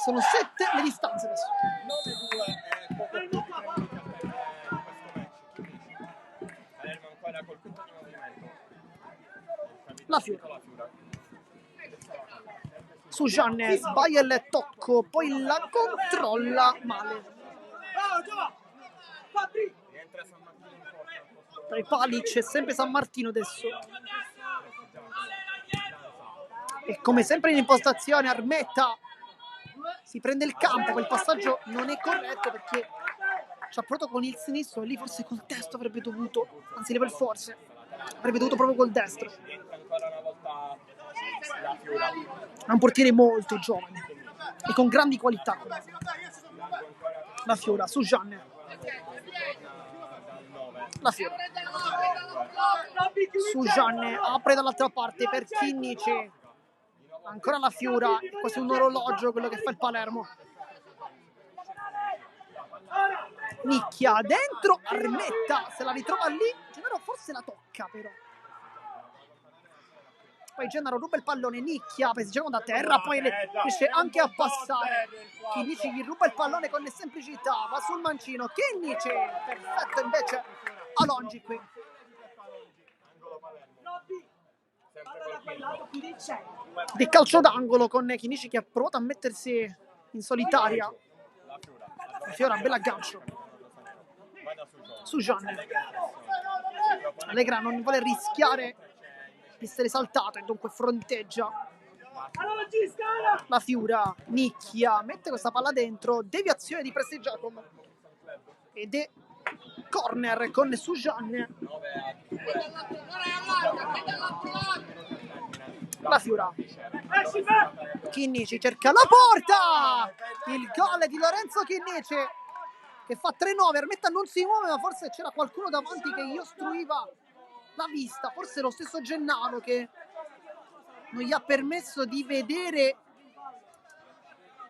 S1: Sono 7 le distanze adesso.
S2: 9-2 è poco più di 3 minuti a questo match. Palermo ancora col punto di movimento.
S1: La Fiura. Su Gianne sbaglia il tocco, poi la controlla male.
S2: Rientra San Martino in porta.
S1: Tra i pali c'è sempre San Martino adesso. E come sempre in impostazione Armetta si prende il campo, quel passaggio non è corretto perché ci ha provato con il sinistro e lì forse col destro avrebbe dovuto, anzi level forse, avrebbe dovuto proprio col destro.
S2: Ancora una volta la Fiora.
S1: È un portiere molto giovane e con grandi qualità. La Fiora su Gianne. La Fiora su Gianne, apre dall'altra parte per Chinnici. Ancora la Fiora, è quasi un orologio quello che fa il Palermo. Nicchia dentro, Armetta se la ritrova lì, Gennaro forse la tocca però. Poi Gennaro ruba il pallone, Nicchia presidiamo da terra, poi riesce anche a passare. Chinnici gli ruba il pallone con semplicità, va sul mancino, Chinnici, perfetto invece Alongi qui. Di calcio d'angolo con Chinnici che ha provato a mettersi in solitaria. La Fiora, bella aggancio su Gianni. Allegra non vuole rischiare di essere saltato e dunque fronteggia la Fiora. Nicchia mette questa palla dentro, deviazione di Prestigiacomo ed è corner con Sujan. La Fiora, Chinnici cerca la porta, il gol di Lorenzo Chinnici che fa 3-9. Armetta non si muove, ma forse c'era qualcuno davanti che gli ostruiva la vista, forse lo stesso Gennaro che non gli ha permesso di vedere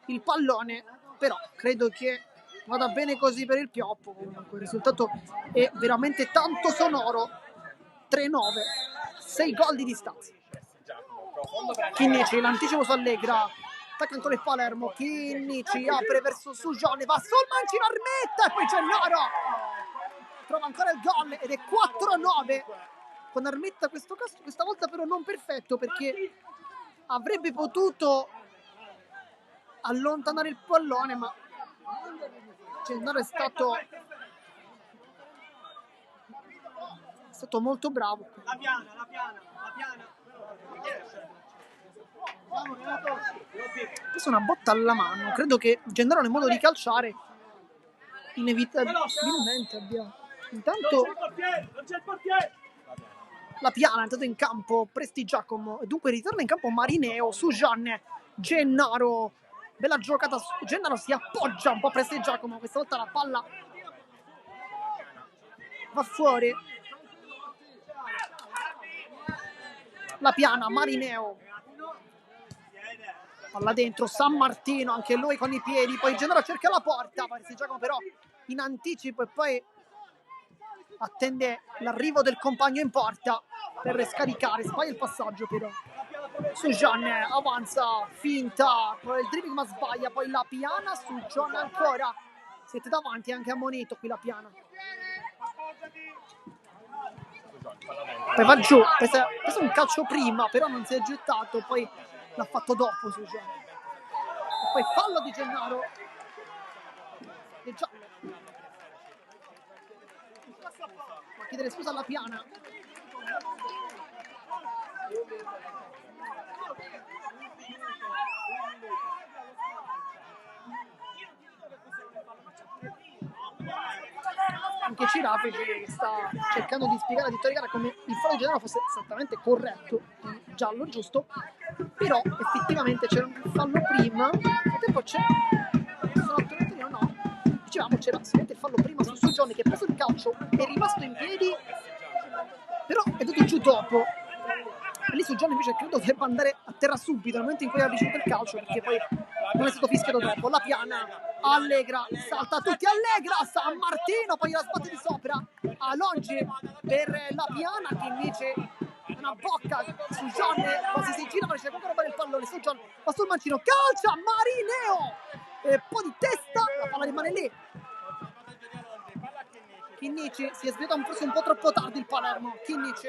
S1: il pallone, però credo che vada bene così per il Pioppo. Comunque il risultato è veramente tanto sonoro, 3-9, 6 gol di distanza. Chinnici, l'anticipo su Allegra, attacca ancora il Palermo, Chinnici apre verso Sugione, va sul mancino Armetta e poi Gennaro trova ancora il gol ed è 4-9 con Armetta questa volta però non perfetto perché avrebbe potuto allontanare il pallone, ma Gennaro è stato molto bravo.
S5: La piana.
S1: Questa è una botta alla mano, credo che Gennaro nel modo di calciare inevitabilmente abbia intanto la piana, è entrato in campo Prestigiacomo e dunque ritorna in campo Marineo su Gianne. Gennaro, bella giocata, Gennaro si appoggia un po' Prestigiacomo, questa volta la palla va fuori. La piana, Marineo, palla dentro, San Martino, anche lui con i piedi, poi Gennaro cerca la porta, Prestigiacomo però in anticipo e poi attende l'arrivo del compagno in porta per scaricare, sbaglia il passaggio però. Su Gianne avanza, finta, poi il dribbling ma sbaglia, poi la piana su John ancora. Siete davanti, anche ammonito qui la piana. Poi va giù, questo è un calcio prima, però non si è gettato, poi l'ha fatto dopo su Gianne. E poi fallo di Gennaro. E giallo. Va a chiedere scusa alla piana. Anche Cirafeci che sta cercando di spiegare a Vittorio Gara come il fallo di Gennaro fosse esattamente corretto, giallo giusto, però effettivamente c'era un fallo prima, nel tempo c'è, sono attualmente io no, dicevamo c'era sicuramente il fallo prima su Gianni che ha preso il calcio, è rimasto in piedi, però è venuto giù dopo. Lì su Gianni invece credo debba andare a terra subito nel momento in cui ha ricevuto il calcio, perché poi non è stato fischiato dopo. La piana, Allegra, salta tutti, Allegra, San Martino, poi la sbatte di sopra, Alongi per la piana che invece una bocca su Gianni, quasi si gira ma riesce ancora a rubare il pallone, su Gianni, va sul mancino, calcia, Marineo, e poi di testa, la palla rimane lì. Chinnici si è sviato forse un po' troppo tardi il Palermo, Chinnici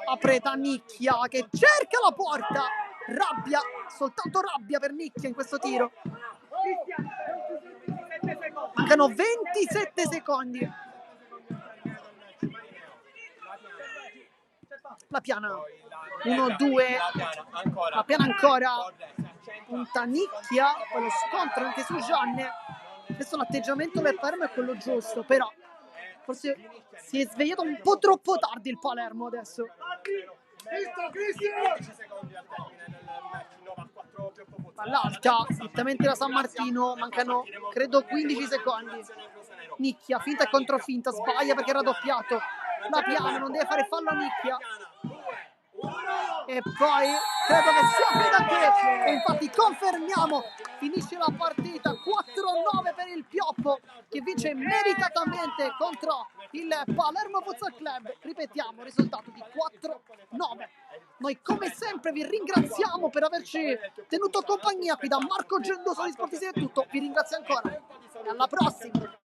S1: apre da Nicchia che cerca la porta, rabbia, soltanto rabbia per Nicchia in questo tiro. Mancano 27 secondi. La Piana 1-2, La Piana ancora, punta Nicchia, poi lo scontro anche su Gianne. Adesso l'atteggiamento del Palermo è quello giusto, però forse si è svegliato un po' troppo tardi il Palermo adesso. All'alta, direttamente da San Martino, mancano credo 15 secondi. Nicchia, finta e controfinta, sbaglia perché era raddoppiato. La Piana non deve fare fallo a Nicchia. E poi credo che sia finlandese, e infatti confermiamo, finisce la partita 4-9 per il Pioppo, che vince meritatamente contro il Palermo Futsal Club. Ripetiamo, risultato di 4-9. Noi come sempre vi ringraziamo per averci tenuto compagnia. Qui da Marco Gendoso di Sportisi è tutto, vi ringrazio ancora e alla prossima.